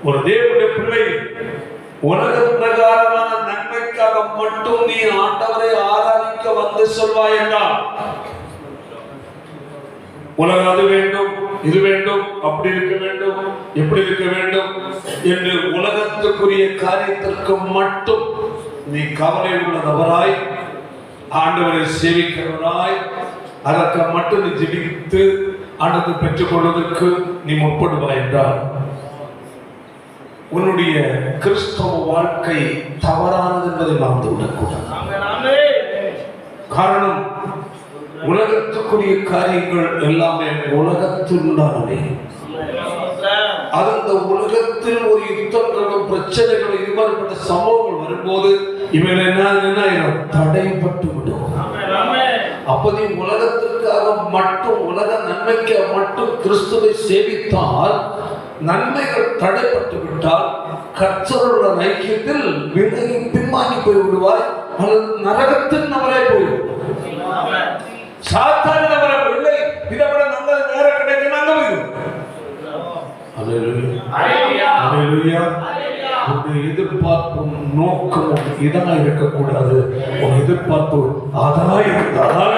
Speaker 1: ஒரு தேவனுடைய பிள்ளை உலக பிரகாரமான நன்மைக்காக மட்டும் நீ ஆண்டவரை ஆராதிக்க வந்து சொல்வாய் என்றால், உலகம் அது வேண்டும், இது வேண்டும், அப்படி இருக்க வேண்டும், எப்படி இருக்க வேண்டும் என்று உலகத்துக்குரிய காரியத்திற்கு மட்டும் நீ கவலை உள்ளவராய், ஆண்டவரை சேவிக்கிறவராய், அதற்கு மட்டும் நீ ஜெபித்து ஆண்டவரை பெற்றுக் கொள்வதற்கு நீ முற்படுவாய் என்றால், உன்னுடைய கிறிஸ்தவ வாழ்க்கை தவறானது என்பதை மறந்து விடக்கூடாது. காரணம், உலகத்துக்குரிய காரியங்கள் எல்லாமே உலகத்திலுண்டானவை. அந்த உலகத்தில் ஒரு யுத்தங்களும் பிரச்சனைகளும் இதுமாதிரிப்பட்ட சம்பவங்கள் வரும்போது இவைகள் என்ன தடைப்பட்டு விடும். அப்ப நீ உலகத்திற்காக மட்டும், உலக நன்மைக்கு மட்டும் கிறிஸ்துவை சேவித்தால் நன்மைகள் தடைப்பட்டு விட்டால் கர்த்தருடைய ஐக்கியத்தில் விலகி பின்வாங்கி போய் விடுவாய், அல்லது நரகத்தில் நபரே போய்விடும். சாத்தான நபரை இல்லை, இதை விட நல்ல நேரம் கிடைக்கிறாங்க. உன்னுடைய எதிர்பார்ப்பும் நோக்கமும் இதா இருக்கக்கூடாது. உன் எதிர்பார்ப்பு அதா இருந்தால்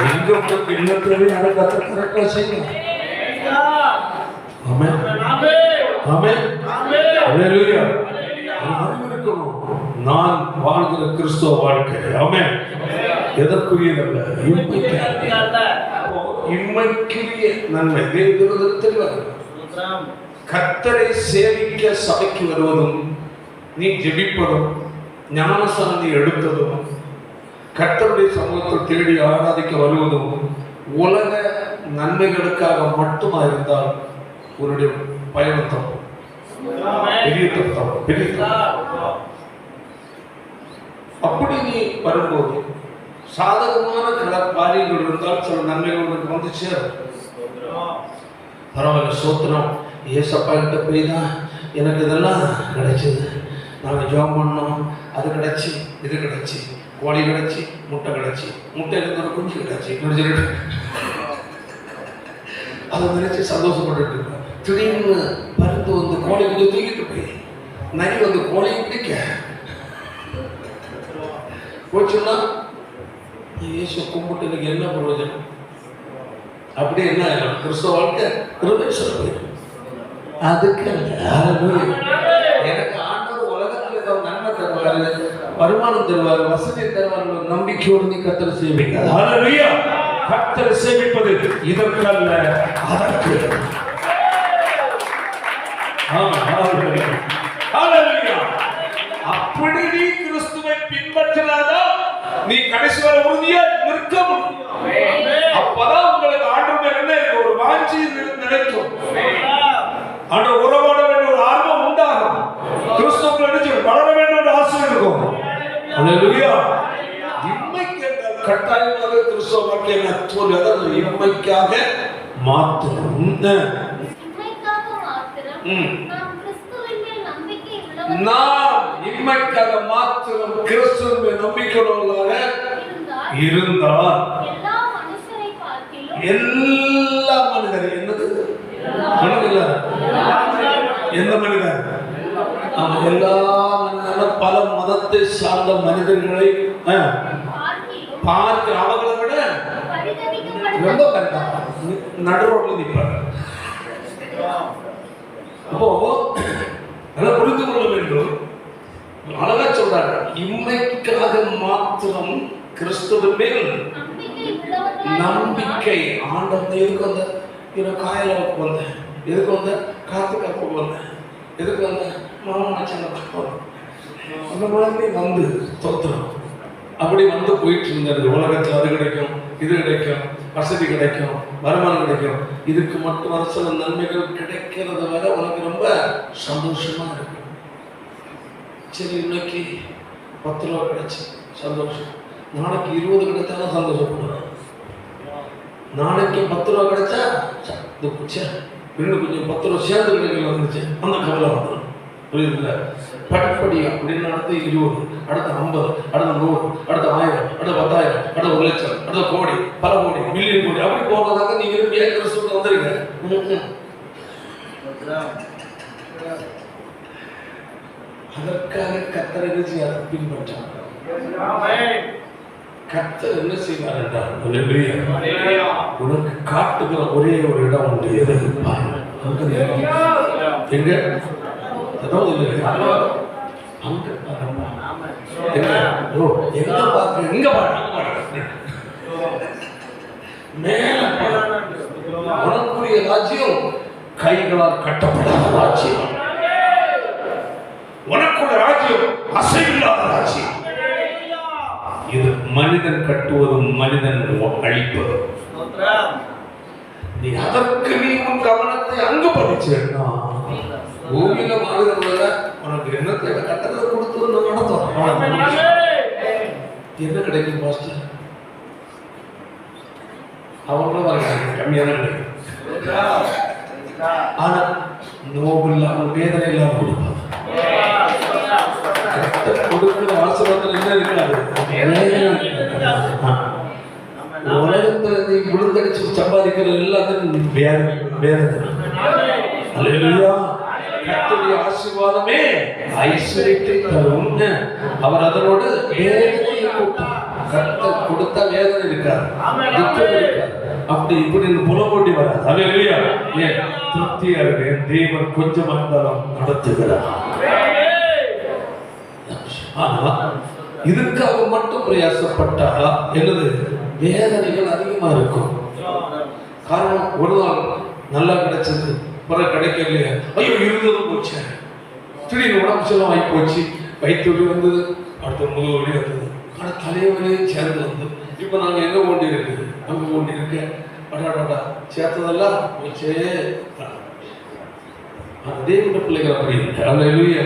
Speaker 1: எங்க உங்களுக்கு என்ன தேவை அதை கரெக்டா செய்யணும். ஆமென், ஆமென், ஹல்லேலூயா. அறிவிருக்கணும், நான் வாழ்கிற கிறிஸ்துவ வாழ்க்கை ஆமென் எதற்குரியதல்ல, இம்மைக்குரிய நன்மை வேண்டுவதற்கு கர்த்தரை சேவிக்க சபைக்கு வருவதும், நீ ஜெபிப்பதும், ஞானசாந்தி எடுத்ததும், கர்த்தருடைய சமூகத்தில் தேடி ஆராதிக்க வருவதும் உலக நன்மைகளுக்காக மட்டுமா இருந்தால் உன்னுடைய பயணம் தப்பு, பெரிய தப்பு, பெரிய தப்பு. அப்படி நீ வரும்போது சாதகமான காரியங்கள் இருந்தால் சில நன்மைகள் உனக்கு வந்து சேரும். பரவாயில்ல, சோத்திரம், ஏசப்பா கிட்ட போய் தான் எனக்கு இதெல்லாம் கிடைச்சது. நாங்கள் ஜாப் பண்ணோம், அது கிடைச்சி, இது கிடைச்சி, கோழி கிடைச்சி, முட்டை கிடைச்சி, முட்டை இருக்கிற குஞ்சு கிடைச்சி, சொல்லிட்டு அதை நினைச்சு சந்தோஷப்பட்டு இருக்கோம். திடீர்னு பருந்து வந்து கோழி குஞ்சு தூக்கிட்டு போய் நரி வந்து கோழியை பிடிக்க போச்சுன்னா இயேசு கும்பிட்டு எனக்கு என்ன பிரயோஜனம்? அப்படி என்ன கிறிஸ்தவ வாழ்க்கை அதுக்கு எனக்கு ஆண்டவர் உலகத்தில் ஏதோ நன்மை தருவாரு, வருமானம் தருவாரு, வசதி தருவாரு, நம்பிக்கையோடு நீ கர்த்தரை சேவிக்க. ஹல்லேலூயா. கர்த்தரை சேவிப்பது இதற்கல்ல, அதற்கு. ஹல்லேலூயா. அப்படி நீ கிறிஸ்துவை பின்பற்றினாதான் நீ கடைசி வரை உறுதியா நிற்க முடியும். அப்பதான் உங்களுக்கு ஆண்டவர் என்ன ஒரு வாஞ்சி நினைக்கும், ஆண்டவர் உறவாட வேண்டிய ஒரு ஆர்வம் உண்டாகும், கிறிஸ்துவுக்குள்ள நினைச்சு வளர வேண்டிய ஒரு ஆசை இருக்கும். ஹல்லேலூயா. இம்மைக்கு கட்டாயமாக கிறிஸ்துவ வாழ்க்கை தோல்வி, அதாவது இம்மைக்காக மாத்திரம், நான் இம்மைக்காக மாத்திரம் கிறிஸ்துவின் நம்பிக்கையுள்ளவர்களாக இருந்தால் எல்லா மனிதர் என்னது மனிதர் எந்த மனிதர் எல்லா மனிதர்களும் பல மதத்தை சார்ந்த மனிதர்களை பார்க்க அவர்களை விட ரொம்ப கரெக்டா நடுரோட்டில் நிற்பார். அப்போ நல்லா புரிந்து கொள்ள வேண்டும். அழகா சொல்றாங்க, இம்மைக்காக மாத்திரம் கிறிஸ்துவின் மேல் நம்பிக்கை. ஆண்டவன் எதுக்கு வந்த காயலுக்கு வந்தேன், எதுக்கு வந்த காத்து காப்புக்கு வந்தேன், எதுக்கு வந்த மாமனாச்சனை அந்த மாதிரி வந்து தோத்துறோம். அப்படி வந்து போயிட்டு இருந்தாரு. உலகத்தில் அது கிடைக்கும், இது கிடைக்கும், வசதி கிடைக்கும், வருமானம் கிடைக்கும், இதுக்கு மட்டும் அரசு நன்மைகள் கிடைக்கிறத வர உனக்கு ரொம்ப சந்தோஷமா இருக்கும். சரி, இன்னைக்கு 10 ரூபா கிடைச்சி சந்தோஷம், நாளைக்கு 20 கிடைச்சாலும் சந்தோஷப்படுவேன். நாளைக்கு 10 ரூபா கிடைச்சா இது பிச்சை, இன்னும் கொஞ்சம் 10 ரூபா சேர்ந்து கிடைக்கல வந்துச்சு, அந்த கவலை வந்துடும். புரியுதுல்ல? படிப்படி அப்படின்னு அடுத்து 20, அடுத்து 50, அடுத்து 100, அடுத்து 1000, அடுத்து 10,000, அடுத்து 1 லட்சம், அடுத்து கோடி, பல கோடி, மில்லியன் கோடி அப்படி போறதாக நீங்க கேட்கிற சூழ்நிலை வந்துருங்க. அதற்காக கர்த்தர் என்ன செய்ய பின்பற்றாங்க. கர்த்தர் என்ன செய்வார் என்றால், உனக்கு காட்டுகிற ஒரே ஒரு இடம் உண்டு. எதை எங்க அதாவது எங்க பார்க்க எங்க மேல உனக்குரிய ராஜ்யம் கைகளால் கட்டப்படாத ராஜ்யம். உனக்குள்ள ராஜ்யம் அசைவில்லாத ராஜ்யம். இது மனிதன் கட்டுவதும் மனிதன் அழிப்பதும். நீ அதற்கு நீ உன் கவனத்தை அங்கு பதிச்சேன்னா பூமியில மாறுகிறதுல உனக்கு என்ன தேவை? கட்டத்தை கொடுத்து நடத்தும். என்ன கிடைக்கும் பாஸ்டர்? அவங்களும் வராங்க, கம்மியான கிடைக்கும். ஆனா நோவு இல்லாம வேதனை இல்லாம கொடுப்பாங்க. கொடுக்கிற ஆசீர்வாதம் என்ன இருக்காது. உலகத்துல நீ விழுந்தடிச்சு சம்பாதிக்கிற எல்லாத்தையும் வேதனை. அல்லேலூயா. கர்த்தருடைய ஆசீர்வாதமே ஐஸ்வரியத்தை தரும். அவர் அதனோடு வேதனையை கூட்டும். கர்த்தர் கொடுத்த வேதனை இருக்காது, துக்கம் இருக்காது. அப்படி இப்படி புலம்பொண்டி வராது. அல்லேலூயா. ஏன் திருப்தியா இருக்கு? தேவன் கொஞ்சம் இருந்தாலும் நடத்துகிறார். ஆனா இதுக்காக மட்டும் பிரயாசப்பட்டா என்னது? வேதனைகள் அதிகமா இருக்கும். காரணம், ஒரு நாள் நல்லா கிடைச்சது, பிறகு கிடைக்கலையே, ஐயோ இருந்ததும் போச்சு, திடீர்னு உடம்பு செல்லம் ஆகி போச்சு, வயிற்று வலி வந்தது, அடுத்த முதுகு வலி வந்தது, ஆனால் தலைவலியும் சேர்ந்து வந்து இப்போ நாங்கள் எங்கே கொண்டு இருக்குது, அங்கே கொண்டு இருக்க அடாடாடா சேர்த்ததெல்லாம் போச்சே. தேவனுடைய பிள்ளைகள் அப்படி அல்லேலூயா.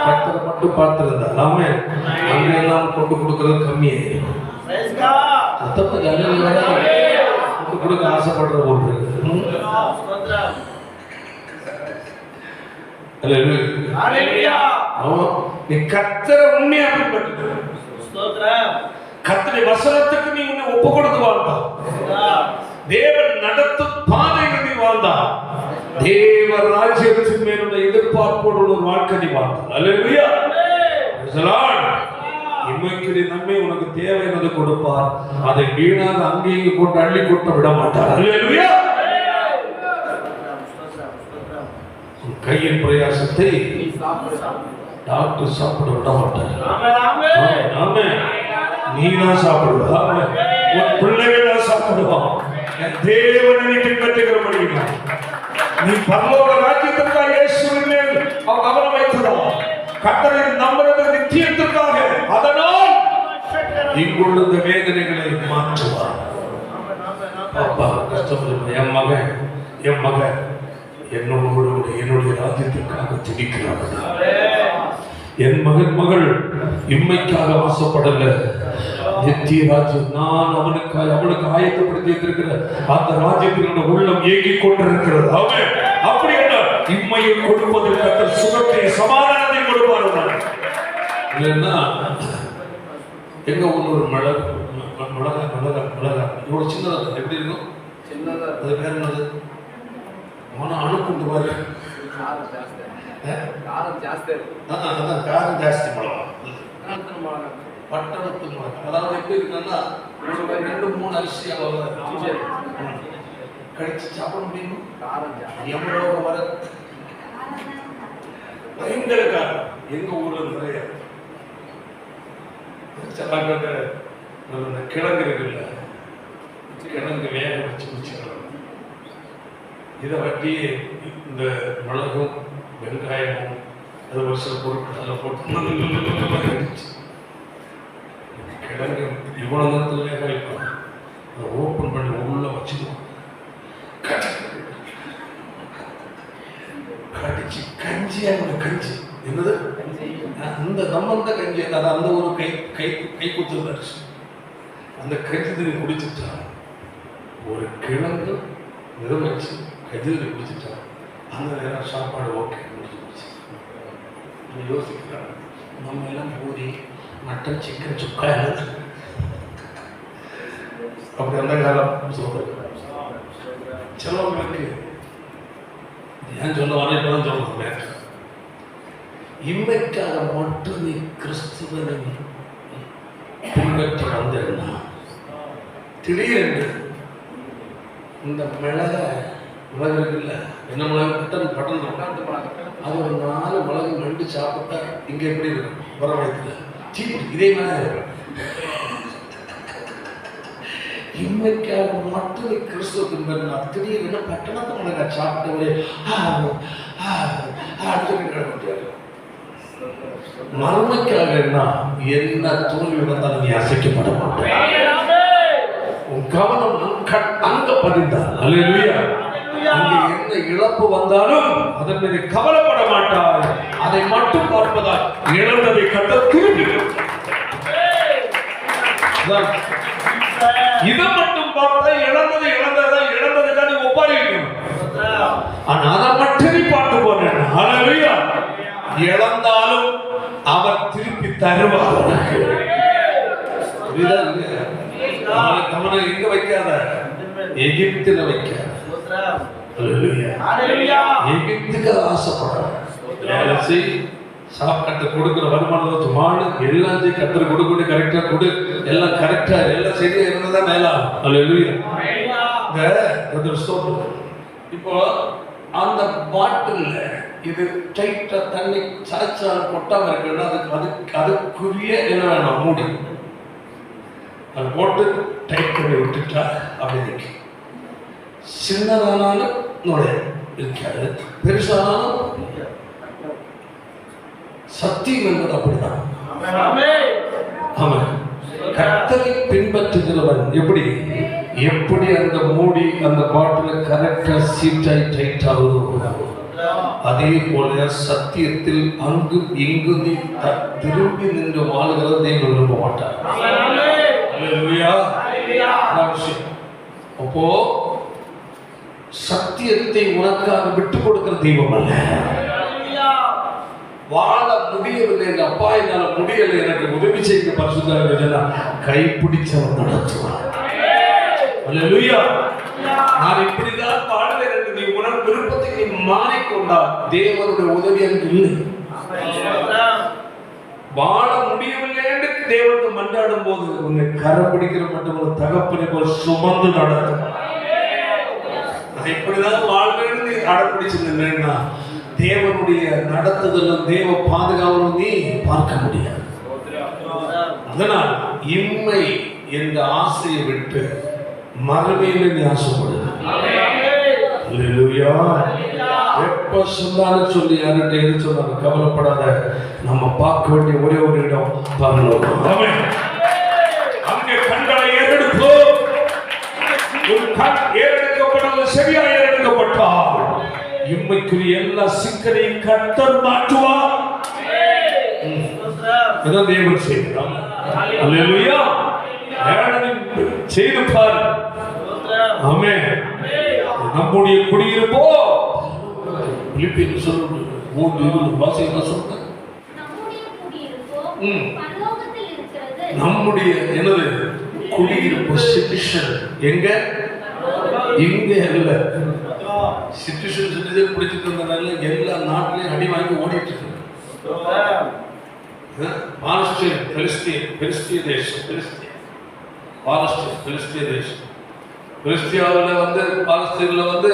Speaker 1: கர்த்தரை மட்டும் பார்த்திருந்தா நாம அங்கே எல்லாம் கொண்டு கொடுக்கறது கம்மியாயிருக்கும். கொண்டு கொடுக்க ஆசைப்படுற ஒன்று. நீ கர்த்தரை உண்மையா பின்பற்று. கர்த்தருடைய வசனத்துக்கு நீ உன்னை ஒப்பு கொடுத்து வாழ்ந்தா, தேவன் நடத்தும் பாதைகள் நீ வாழ்ந்தா, தேவ ராஜ்யத்தின் மேலுள்ள எதிர்பார்ப்போடு ஒரு வாழ்க்கை நீ வாழ்ந்தா. அல்லேலூயா. இம்மைக்குரிய நன்மை உனக்கு தேவையானது கொடுப்பார். அதை வீணாக அங்கேயும் கொண்டு அள்ளி கொண்டு விட மாட்டார். அல்லேலூயா. கையின் பிரயாசத்தை டாக்டர் சாப்பிட விட மாட்டார். நீ தான் சாப்பிடுவா, உன் பிள்ளைகள் தான் சாப்பிடுவான். தேவனை நீ பின்பற்றுகிறபடி நீ பரலோக ராஜ்யத்திற்காக இயேசுவின் மேல் கவனம் வைத்ததா, கர்த்தரை நம்புறது நிச்சயத்திற்காக, அதனால் இங்குள்ள இந்த வேதனைகளை மாற்றுவார். அப்பா கஷ்டப்படுற என் மகன் என்னோடு என்னுடைய ராஜ்யத்திற்காக துடிக்கிறார்கள். என் மகள் இம்மைக்காக ஆசைப்படல, நித்திய ராஜ்யம் நான் அவனுக்கு ஆயத்தப்படுத்தி இருக்கிற அந்த ராஜ்யத்தினுடைய உள்ளம் ஏங்கிக் கொண்டிருக்கிறது. அவன் அப்படி என்ன இம்மையை கொடுப்பதற்கு சுகத்தை சமாதானத்தை கொடுப்பார். இல்லைன்னா எங்க ஊர்ல ஒரு மிளகா இவ்வளவு சின்னதா எப்படி இருக்கும்? அது பேர் என்னது? அணுக்குண்டு மாதிரி காரம் ஜாஸ்தி மிளகா, பட்டணத்து மிளகா. அதாவது எப்படி இருக்குன்னா 2-3 அரிசி அளவு கடிச்சு சாப்பிட முடியும். எவ்வளவு வர பயங்கர காரம். எங்க ஊர்ல நிறைய கிழங்கு இருக்குல்ல, கிழங்கு வேக வச்சு வச்சுக்கலாம். இதை வட்டி இந்த மிளகும் வெங்காயமும் அது ஒரு சில பொருட்கள் போட்டு கிழங்கு இவ்வளவு நேரத்தில் வேக வைப்பாங்க. அதை ஓப்பன் பண்ணி உள்ள வச்சுக்குவோம். கடிச்சு கஞ்சியாக கஞ்சி என்னது அந்த நம்ம கஞ்சி, அந்த ஒரு கை குத்துறது அரிசி, அந்த கஞ்சி தண்ணி குடிச்சுட்டா ஒரு கிழங்கு நிறம் வச்சு கஞ்சி தண்ணி குடிச்சுட்டா அந்த நேரம் சாப்பாடு ஓகே முடிச்சு. யோசிக்கிறாங்க. நம்ம எல்லாம் பூரி மட்டன் சிக்கன் சுக்கா அப்படி அந்த காலம் சொல்றது. சிலவங்களுக்கு ஏன் சொல்ல வர இப்பதான் சொல்றேன், இன்மைக்காக மட்டும் நீ கிறிஸ்துவனை பின்பற்றி வந்தேன்னா திடீரென்று இந்த மிளகு இருக்குல்ல, என்ன மிளகு பட்டன் பட்டன் அது ஒரு 4 மிளகு மண்டு சாப்பிட்டா இங்க எப்படி இருக்கும்? வர வயத்துல சீப்பு இதே மாதிரி இருக்கும். இன்மைக்காக மட்டும் நீ கிறிஸ்துவ பின்பற்றினா திடீர்னு பட்டணத்தை மிளகா சாப்பிட்டவரே மறுமைக்காக என்ன தோல்வி வந்தாலும் நீ அசைக்கப்பட மாட்டேன். உன் கவனம் அங்க பதிந்தால் அல்லேலூயா. அங்கே என்ன இழப்பு வந்தாலும் அதன் மீது கவலைப்பட மாட்டார். அதை மட்டும் பார்ப்பதால் இழந்ததை கட்ட திரும்பி இதை மட்டும் பார்த்தா இழந்ததை நீ ஒப்பாரி வைக்கணும். ஆனா அதை மட்டும் நீ பார்த்து போறேன். அல்லேலூயா. இழந்தாலும் அவர் திருப்பி தருவார். கவனம் எங்க வைக்காத, எகிப்தில வைக்காத. எகிப்துக்கு ஆசைப்படுற சாப்பிட்டு கொடுக்குற வருமானம் மாடு எல்லாம் கத்துற கொடுக்க கரெக்டா கொடு, எல்லாம் கரெக்டா எல்லாம் சரியா இருந்ததா மேலாம். இப்போ அந்த பாட்டில் இது டைட்டா தண்ணி சாய்ச்சா கொட்டாம இருக்குன்னா அதுக்குரிய என்ன வேணும்? மூடி அதை போட்டு டைட் பண்ணி விட்டுட்டா அப்படி நிற்கும். சின்னதானாலும் நுழைய இருக்காது, பெருசானாலும். சத்தியம் என்பது அப்படிதான். ஆமா, கர்த்தரை பின்பற்றுகிறவன் எப்படி எப்படி அந்த மூடி அந்த பாட்டில் கரெக்டா சீட்டாய் டைட் ஆகுது, அதே போல சத்தியத்தில் அங்கு இங்கு நீ திரும்பி நின்று வாழ்கிறத நீங்கள் விரும்ப மாட்டார். அப்போ சத்தியத்தை உனக்காக விட்டு கொடுக்கிற தெய்வம் அல்ல. வாழ முடியவில்லை என்ற அப்பா, என்னால முடியலை, எனக்கு உதவி செய்ய பரிசுத்தா கைப்பிடிச்சவன் நடத்துவார். அல்லேலூயா. நான் இப்படிதான் பாடுவேன் என்று நீ உனக்கு விருப்பத்தை நீ மாறிக்கொண்டால் தேவனுடைய உதவி எனக்கு இல்லை. வாழ முடியவில்லை என்று தேவனுக்கு மன்றாடும் போது உன்னை கரம் பிடிக்கிற மட்டும் ஒரு தகப்பனை போல் சுமந்து நடத்தும். இப்படிதான் வாழ்வேன்னு நீ அடப்பிடிச்சிருந்தா தேவனுடைய நடத்துதலும் தேவ பாதுகாவலும் நீ பார்க்க முடியாது. அதனால் இம்மை என்ற ஆசையை விட்டு மறுமையில நீ ஆசைப்படு. அல்லேலூயா. எப்ப சொன்னாலும் சொல்லி யார்கிட்ட எது சொன்னாலும் கவலைப்படாத. நம்ம பார்க்க வேண்டிய ஒரே ஒரு இடம் பரலோகம். அங்கே கண்களை ஏறெடுப்போம். உன் கண் ஏறெடுக்கப்படாத சரியா ஏறெடுக்கப்பட்டால் இம்மைக்குரிய எல்லா சிக்கலையும் கர்த்தர் மாற்றுவார். இதான் தேவன் செய்கிறார். அல்லேலூயா. செய்து பார். ஆமென். நம்முடைய குடியிருப்போ பிலிப்பியர் சொல்லுது 3:20 வாசிங்க சொல்லுங்க. நம்முடைய என்னது குடியிருப்பு சிட்டிசன் எங்க? இங்க இல்ல. சிட்டிசன் பிடிச்சிட்டு இருந்தனால எல்லா நாட்டிலையும் அடி வாங்கி ஓடிட்டு இருக்கு. பாலஸ்தீன் பெலிஸ்தீன் தேசம், பெலிஸ்தீன் தேசம். பெலிஸ்தியாவில் வந்து பாலஸ்தீனில் வந்து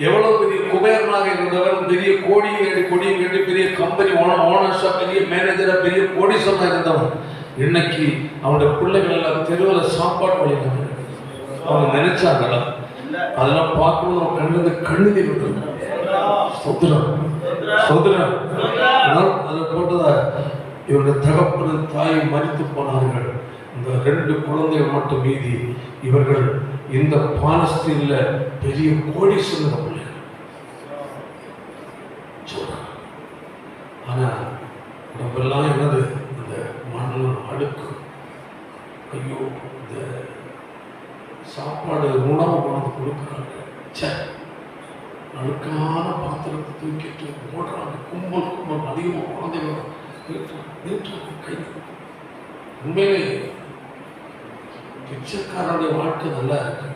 Speaker 1: எவ்வளவு பெரிய குபேரனாக இருந்தவன், பெரிய கொடியை கட்டி பெரிய கம்பெனி ஓனர்ஸா, பெரிய மேனேஜரா, பெரிய கோடீஸ்வரனா இருந்தவன் இன்னைக்கு அவனுடைய பிள்ளைகள் எல்லாம் தெருவில் சாப்பாடு வழியாக அவங்க நினைச்சாங்களா? அதெல்லாம் பார்க்கணும். நம்ம கண்ணுக்கு கண்ணீர் விட்டு அதை போட்டதா இவருடைய தகப்பனும் தாயும் மரித்து போனார்கள். இந்த 2 குழந்தைகள் மட்டும் மீதி. இவர்கள் இந்த பாலஸ்தீன்ல பெரிய கோடீஸ்வரர் பிள்ளைகள். ஆனா உடம்பெல்லாம் என்னது? இந்த மண்ணு அடுக்கு. ஐயோ, இந்த சாப்பாடு உணவு கொண்டு கொடுக்குறாங்க. அழுக்கான பாத்திரத்தை தூக்கிட்டு ஓடுறாங்க. கும்பல் அதிகமாக குழந்தைகள் கை. உண்மையிலே பிச்சைக்காரனுடைய வாழ்க்கை நல்லா இருக்கு.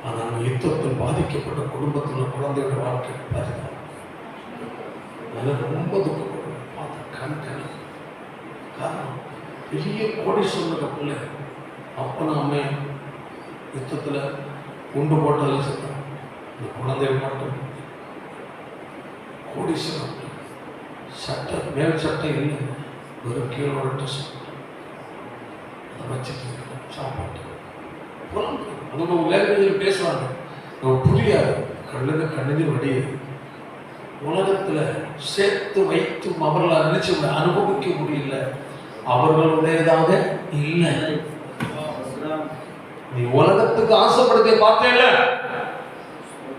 Speaker 1: ஆனால் யுத்தத்தில் பாதிக்கப்பட்ட குடும்பத்தில் குழந்தையோட வாழ்க்கை பாதிக்கும். ரொம்ப துக்கப்படுவேன். பார்த்த கண் காரணம் பெரிய கோடீஸ்வரனுக்கு பிள்ளை அப்பனும் அம்மையும் யுத்தத்தில் குண்டு போட்டதில் செத்தாங்க. இந்த குழந்தைகள் மட்டும் கோடீஸ்வரன் சட்டை மேல் சட்டை இல்லை, ஒரு கீழோட ட்ரெஸ் அதை வச்சுட்டு சாப்பாட்டு புலம்பு. அவங்க லேங்குவேஜில் பேசுவாங்க, நம்ம புரியாது. கண்ணுக்கு கண்ணீர் வடியுது. உலகத்தில் சேர்த்து வைத்து அவர்களால் நினைச்சு அனுபவிக்க முடியல. அவர்களுடையதாக இல்லை. நீ உலகத்துக்கு ஆசைப்படுறதை பார்த்தேன்ல,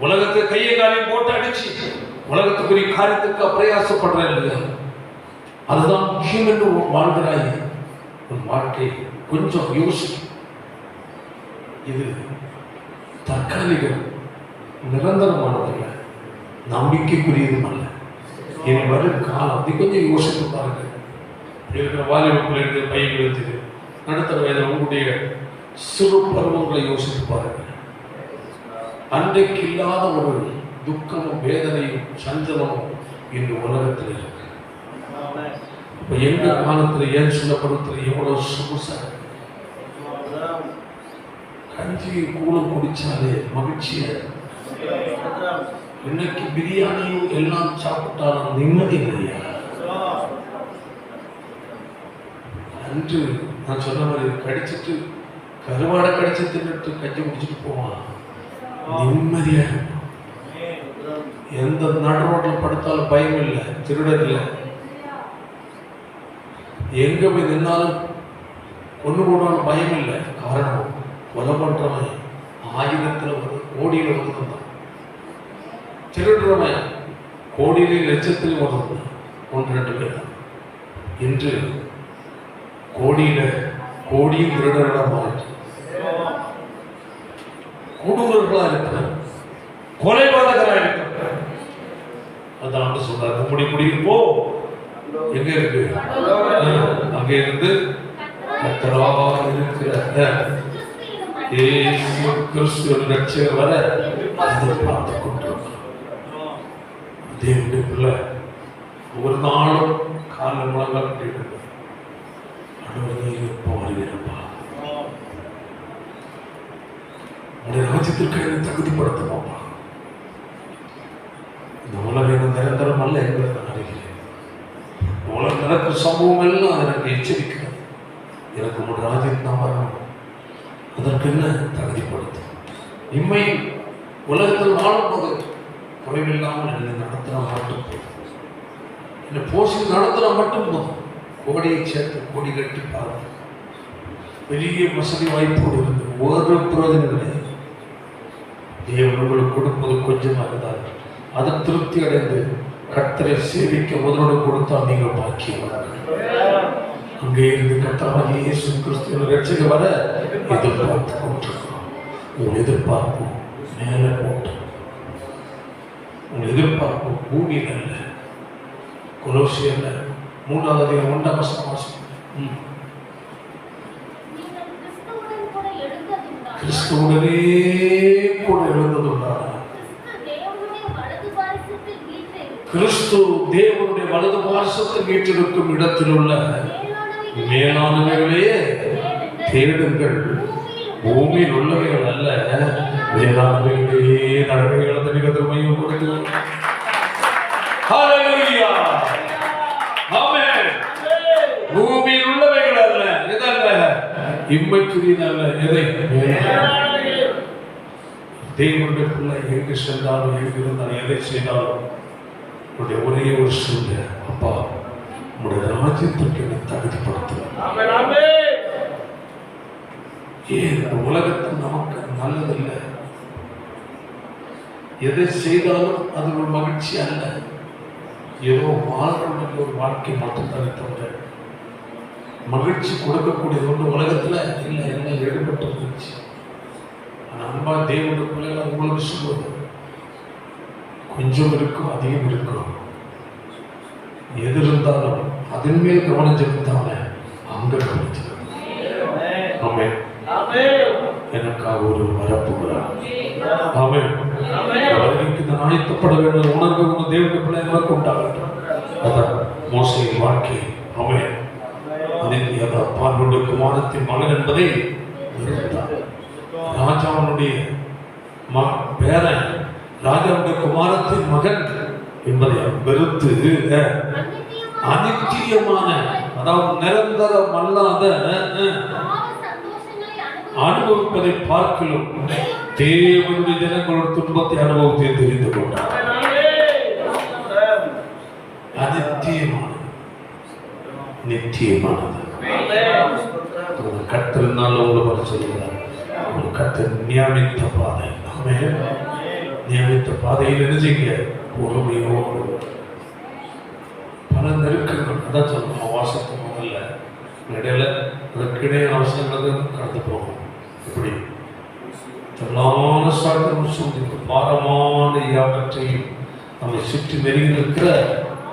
Speaker 1: உலகத்துக்கு கையை காலையும் போட்டு அடிச்சு உலகத்துக்குரிய காரியத்துக்கு பிரயாசப்படுறேன் இல்லையா? அதுதான் முக்கியம் என்று வாழ்கிறாய். உன் வாழ்க்கை கொஞ்சம் யோசி. இது தற்காலிகம், நிரந்தரமானதில்லை, நம்பிக்கைக்குரியதும் அல்ல. என் வரும் காலம் அதை கொஞ்சம் யோசித்து பாருங்க. இருக்கிற வாலிப பிள்ளைகள் பையன்களுக்கு நடுத்தர வயதில் உங்களுடைய சிறு பருவங்களை யோசித்து பாருங்க. அன்றைக்கு இல்லாத ஒரு துக்கமும் வேதனையும் சஞ்சலமும் இன்று உலகத்தில் இருக்கு. இப்போ எங்க காலத்தில் ஏன் சில பருவத்தில் எவ்வளவு சொகுசா கஞ்சி கூழம் குடிச்சாலே மகிழ்ச்சிய, இன்னைக்கு பிரியாணியும் எல்லாம் சாப்பிட்டாலும் நிம்மதி இல்லையா? அன்று நான் சொன்ன மாதிரி கடிச்சிட்டு கருவாடை கடிச்சு தின்னுட்டு கஞ்சி குடிச்சிட்டு போவான், நிம்மதியா இருக்கும். எந்த நடு ரோட்டில் படுத்தாலும் பயம் இல்லை, திருடன் இல்லை. எங்க போய் நின்னாலும் ஒன்று போனாலும் பயம் இல்லை. காரணம், கொலை பண்றவன் 1000 வருது, கோடியில் வருதுதான். திருடுறவன் கோடியிலே லட்சத்திலும் வருது, 1-2 பேர். இன்று கோடியும் திருடர்களாக மாறிட்டு கொடூரர்களாக இருக்கிறார், கொலைபாதகராக இருக்கிறார். அதான் சொல்றாரு, குடிக்கு போ. எங்க இருக்கு? அங்க இருந்து கர்த்தராக இருக்கிற இயேசு கிறிஸ்து ரட்சகர் வர பார்த்து கொண்டிருக்கிறார். தேவனுடைய பிள்ளை ஒரு நாளும் கால முழங்கால் கட்டிட்டு வருகிறப்பா, உடைய ராஜ்யத்திற்கு என்னை தகுதிப்படுத்தமாப்பா. இந்த உலகம் நிரந்தரம் அல்ல என்பதை நான் அறிகிறேன். உலகம் நடக்கிற சம்பவம் எல்லாம் எனக்கு எச்சரிக்கிறது. எனக்கு உங்களுடைய ராஜ்யத்தை நான் வரணும், அதற்கு என்ன தகுதிப்படுத்தும். இம்மை உலகத்தில் வாழும்போது குறைவில்லாமல் என்னை நடத்தினா மட்டும் போதும், என்னை போசி நடத்தினா மட்டும் போதும். கோடியை சேர்த்து கோடி கட்டி பாருங்க, பெரிய வசதி வாய்ப்போடு இருந்து ஒரு பிரயோஜனம் கிடையாது. தேவன் உங்களுக்கு கொடுப்பது கொஞ்சமாக இருந்தால் அதை திருப்தி அடைந்து கர்த்தரை சேவிக்க முதலோடு கொடுத்தால் நீங்கள் பாக்கியவார்கள். அங்கே இருந்து கர்த்தராகிய இயேசு கிறிஸ்துவின் ரட்சகர் வர எதிர்பார்த்து கொண்டிருக்கிறோம். உங்கள் எதிர்பார்ப்பு மேலே போட்டு, உங்கள் எதிர்பார்ப்பு பூமியில் அல்ல. கொலோசியர்ல 3:1 கிறிஸ்துவுடனே கூட எழுந்ததுண்டா? கிறிஸ்து தேவனுடைய வலது பாரிசத்தில் வீற்றிருக்கும் இடத்தில் உள்ள மேலானவைகளே தேடுங்கள். பூமியில் உள்ளவைகள் அல்ல, மேலானவைகளே நடவைகள் அந்த மிக திறமையும் கொடுத்து. ஹல்லேலூயா, ஆமென். பூமியில் உள்ளவைகள் அல்ல, எதல்ல? இம்மைக்குரியதல்ல, எதை? தேவனுடைய பிள்ளை எங்கு சென்றாலும் எங்கு இருந்தாலும் எதை செய்தாலும் உடைய ஒரே ஒரு சூழ்நிலை, அப்பா உடைய ராஜ்யத்திற்கு என்னை தகுதிப்படுத்தும். ஏன் உலகத்தில் நமக்கு நல்லதில்லை. எதை செய்தாலும் அது ஒரு மகிழ்ச்சி அல்ல. ஏதோ வாழ்க்கை ஒரு வாழ்க்கை மட்டும்தானே தவிர மகிழ்ச்சி கொடுக்கக்கூடியது ஒன்று உலகத்தில் இல்லை. எல்லாம் எடுபட்டு இருந்துச்சு. ஆனால் அன்பா தேவனுடைய பிள்ளைகளை உங்களுக்கு சொல்வது, கொஞ்சம் இருக்கும், அதிகம் இருக்கும். எது இருந்தாலும் அதன் மேல் கவனம் செலுத்தாம அங்க கவனிச்சிருக்க. எனக்காக ஒரு வரப்புகிறார். ஆமென். அவருக்கு இந்த ஆயத்தப்பட வேண்டும் உணர்வு உணர்வு தேவனுடைய பிள்ளைகளுக்கு உண்டாகட்டும். அதான் மோசேயின் வாழ்க்கை. ஆமென். பார்வனுடைய குமாரத்தின் மகன் என்பதை வெறுத்தார். ராஜாவுடைய பேரன் ராஜாவுடைய குமாரத்தின் மகன் என்பதை வெறுத்து அநித்தியமான, அதாவது நிரந்தரம் அல்லாத அனுபவிப்பதை பார்க்கலும் தேவனுடைய ஜனங்களோட துன்பத்தை அனுபவத்தை தெரிந்து கொண்டார். அநித்தியமானது, நித்தியமானது. கத்திருந்தாலும் உங்களுக்கு சொல்லுகிறார், ஒரு கத்தர் நியமித்த பாதை. நியமித்த பாதையில் நினைச்சிங்க பொறுமையோடு. பல நெருக்கங்கள் அதான் சொல்லணும். வாசத்து முதல்ல இடையில அதற்கிடையே அவசரங்கிறது கடந்து போகும். இப்படி தள்ளான சாத்திரம் பாரமான யாவற்றையும் நம்மை சுற்றி நெருங்கி இருக்கிற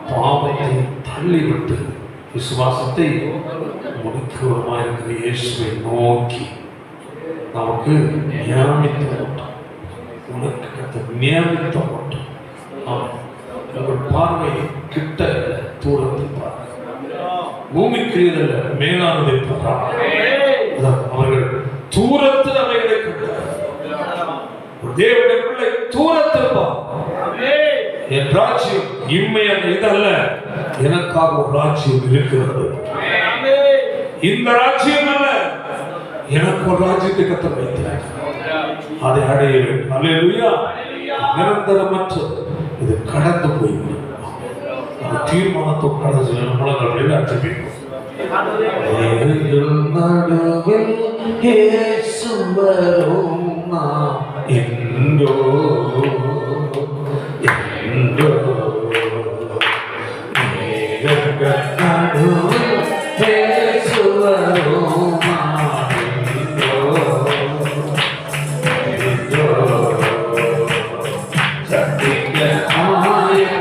Speaker 1: பாவத்தை தள்ளிவிட்டு விசுவாசத்தை முடிக்கிறவருமா இருக்கிற இயேசுவை நோக்கி நமக்கு நியமித்த ஓட்டம், உனக்கு கத்த நியமித்த ஓட்டம். உங்கள் பார்வை கிட்ட இல்லை, தூரத்தில் பாருங்க. பூமிக்கு மேலானதை அவர்கள் தூரத்தில் அவைகளை தேவனுடைய பிள்ளை தூரத்தில் என் ராஜ்யம் இம்மையான இதல்ல, எனக்காக ஒரு ராஜ்யம் இருக்கிறது. இந்த ராஜ்யம் அல்ல, எனக்கு ஒரு ராஜ்யத்தை கத்த வைத்தார். அதை அடைய வேண்டும். அல்லேலூயா. நிரந்தரமற்றது, இது கடந்து போய்விடும். அந்த தீர்மானத்தோடு கடந்து நம்மளால் விளையாட்டு நடுவில் இயேசுவரும் நாம் என்றோ என்றோ நடுவில் இயேசுவரும் நாம் என்றோ என்றோ சத்திய ஆயத்தமானே.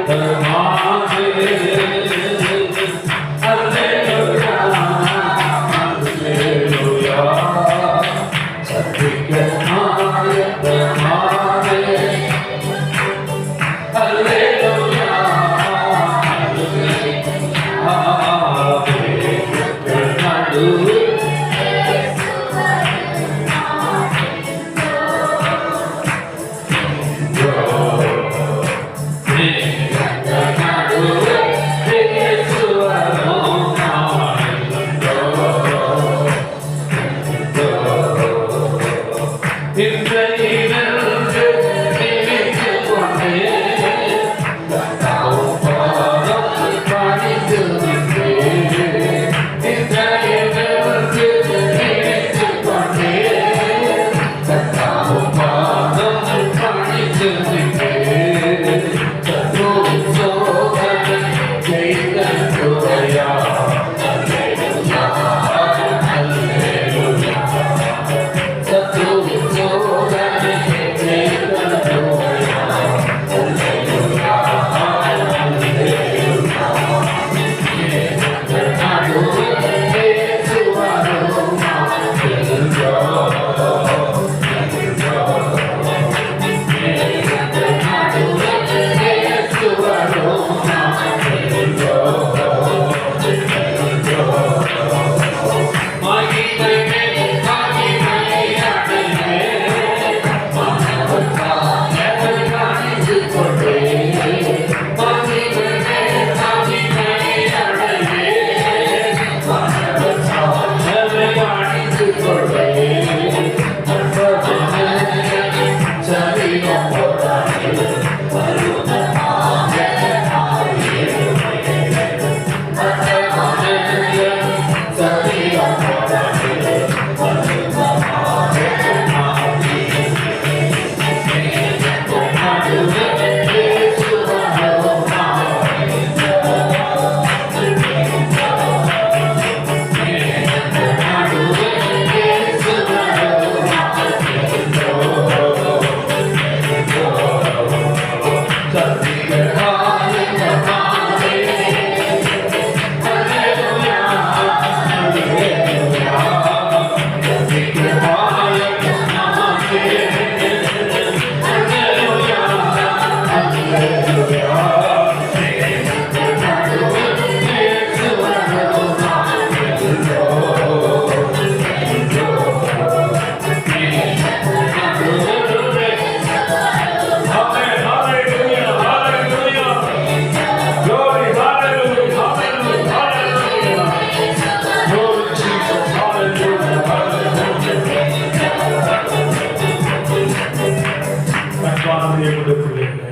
Speaker 1: தேவனுடைய பிள்ளைகளே,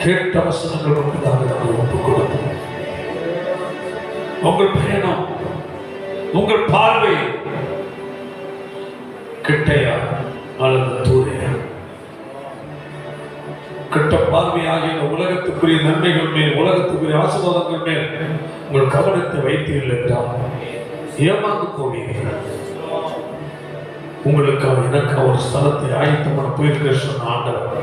Speaker 1: கேட்ட வசனங்கள் ஒன்றுதான் நாங்கள் ஒப்புக் கொடுப்போம். உங்கள் பயணம், உங்கள் பார்வை கிட்டையா அல்லது தூரையா? கிட்ட பார்வையாகிய உலகத்துக்குரிய நன்மைகள் மேல், உலகத்துக்குரிய ஆசீர்வாதங்கள் மேல் உங்கள் கவனத்தை வைத்தீர்கள் என்றால் ஏமாந்து போவீர்கள். உங்களுக்காக எனக்காக ஒரு ஸ்தலத்தை ஆயத்தமான போயிருக்க சொன்ன ஆண்டவர்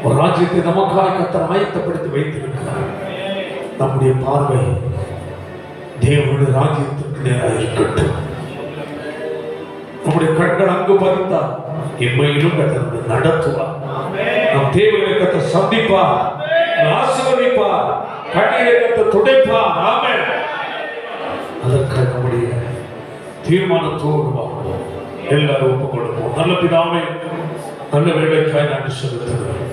Speaker 1: ஒரு ராஜ்யத்தை நமக்காக கர்த்தர் ஆயத்தப்படுத்தி வைத்திருக்கிறார். நம்முடைய பார்வை தேவனுடைய ராஜ்யத்திற்கு நேராக இருக்கட்டும். நம்முடைய கண்கள் அங்கு பதித்தால் எம்மையிலும் கர்த்தர் நடத்துவார். நம் தேவைகளை கர்த்தர் சந்திப்பார், ஆசீர்வதிப்பார், கண்ணீரை கர்த்தர் துடைப்பார். ஆமென். அதற்காக நம்முடைய தீர்மானத்தோடு எல்லாரும் ஒப்புக் கொடுப்போம். நல்ல பிதாவே, நல்ல வேலைக்காய் நன்றி செலுத்துகிறேன்.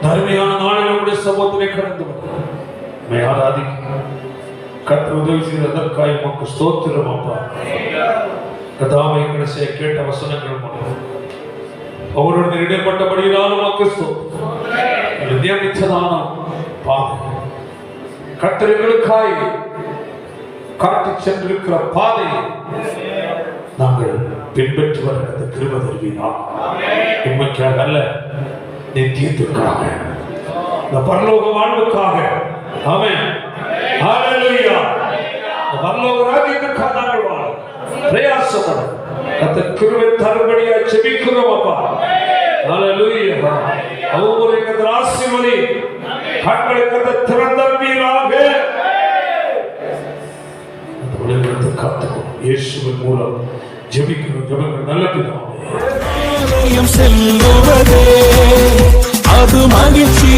Speaker 1: அருமையான நாளில் நம்முடைய சமூகத்திலே கடந்து வந்தோம். ஆராதிக்க கர்த்தர் உதவி செய்ததற்காக உமக்கு ஸ்தோத்திரம் அப்பா. கதாவை கடைசியை கேட்ட வசனங்கள் மூலம் அவருடன் இடைப்பட்டபடியினால் உமக்கு ஸ்தோத்திரம். நியமித்ததான பாதை கர்த்தர் எங்களுக்காய் காட்டி சென்றிருக்கிற பாதையை நாங்கள் பின்பற்றி வருகிற கிருபை தருவீராக. உண்மைக்காக அல்ல, நித்தியத்திற்காக, இந்த பரலோக வாழ்வுக்காக. ஆமென். ஹல்லேலூயா. இந்த பரலோக ராஜ்யத்திற்காக நாங்கள் வாழ பிரயாசப்படும் கர்த்தர் கிருபை தரும்படியாக ஜெபிக்கிறோம் அப்பா. ஹல்லேலூயா. ஒவ்வொரு கர்த்தர் ஆசீர்வதி, கண்களை கர்த்தர் திறந்தருவீராக. அந்த உலகத்தை காத்துக்கொள். இயேசுவின் மூலம் ஜெபிக்கிறோம். ஜெபங்கள் நல்ல பிதாவே.
Speaker 3: செல்லுவதே அது மகிழ்ச்சி.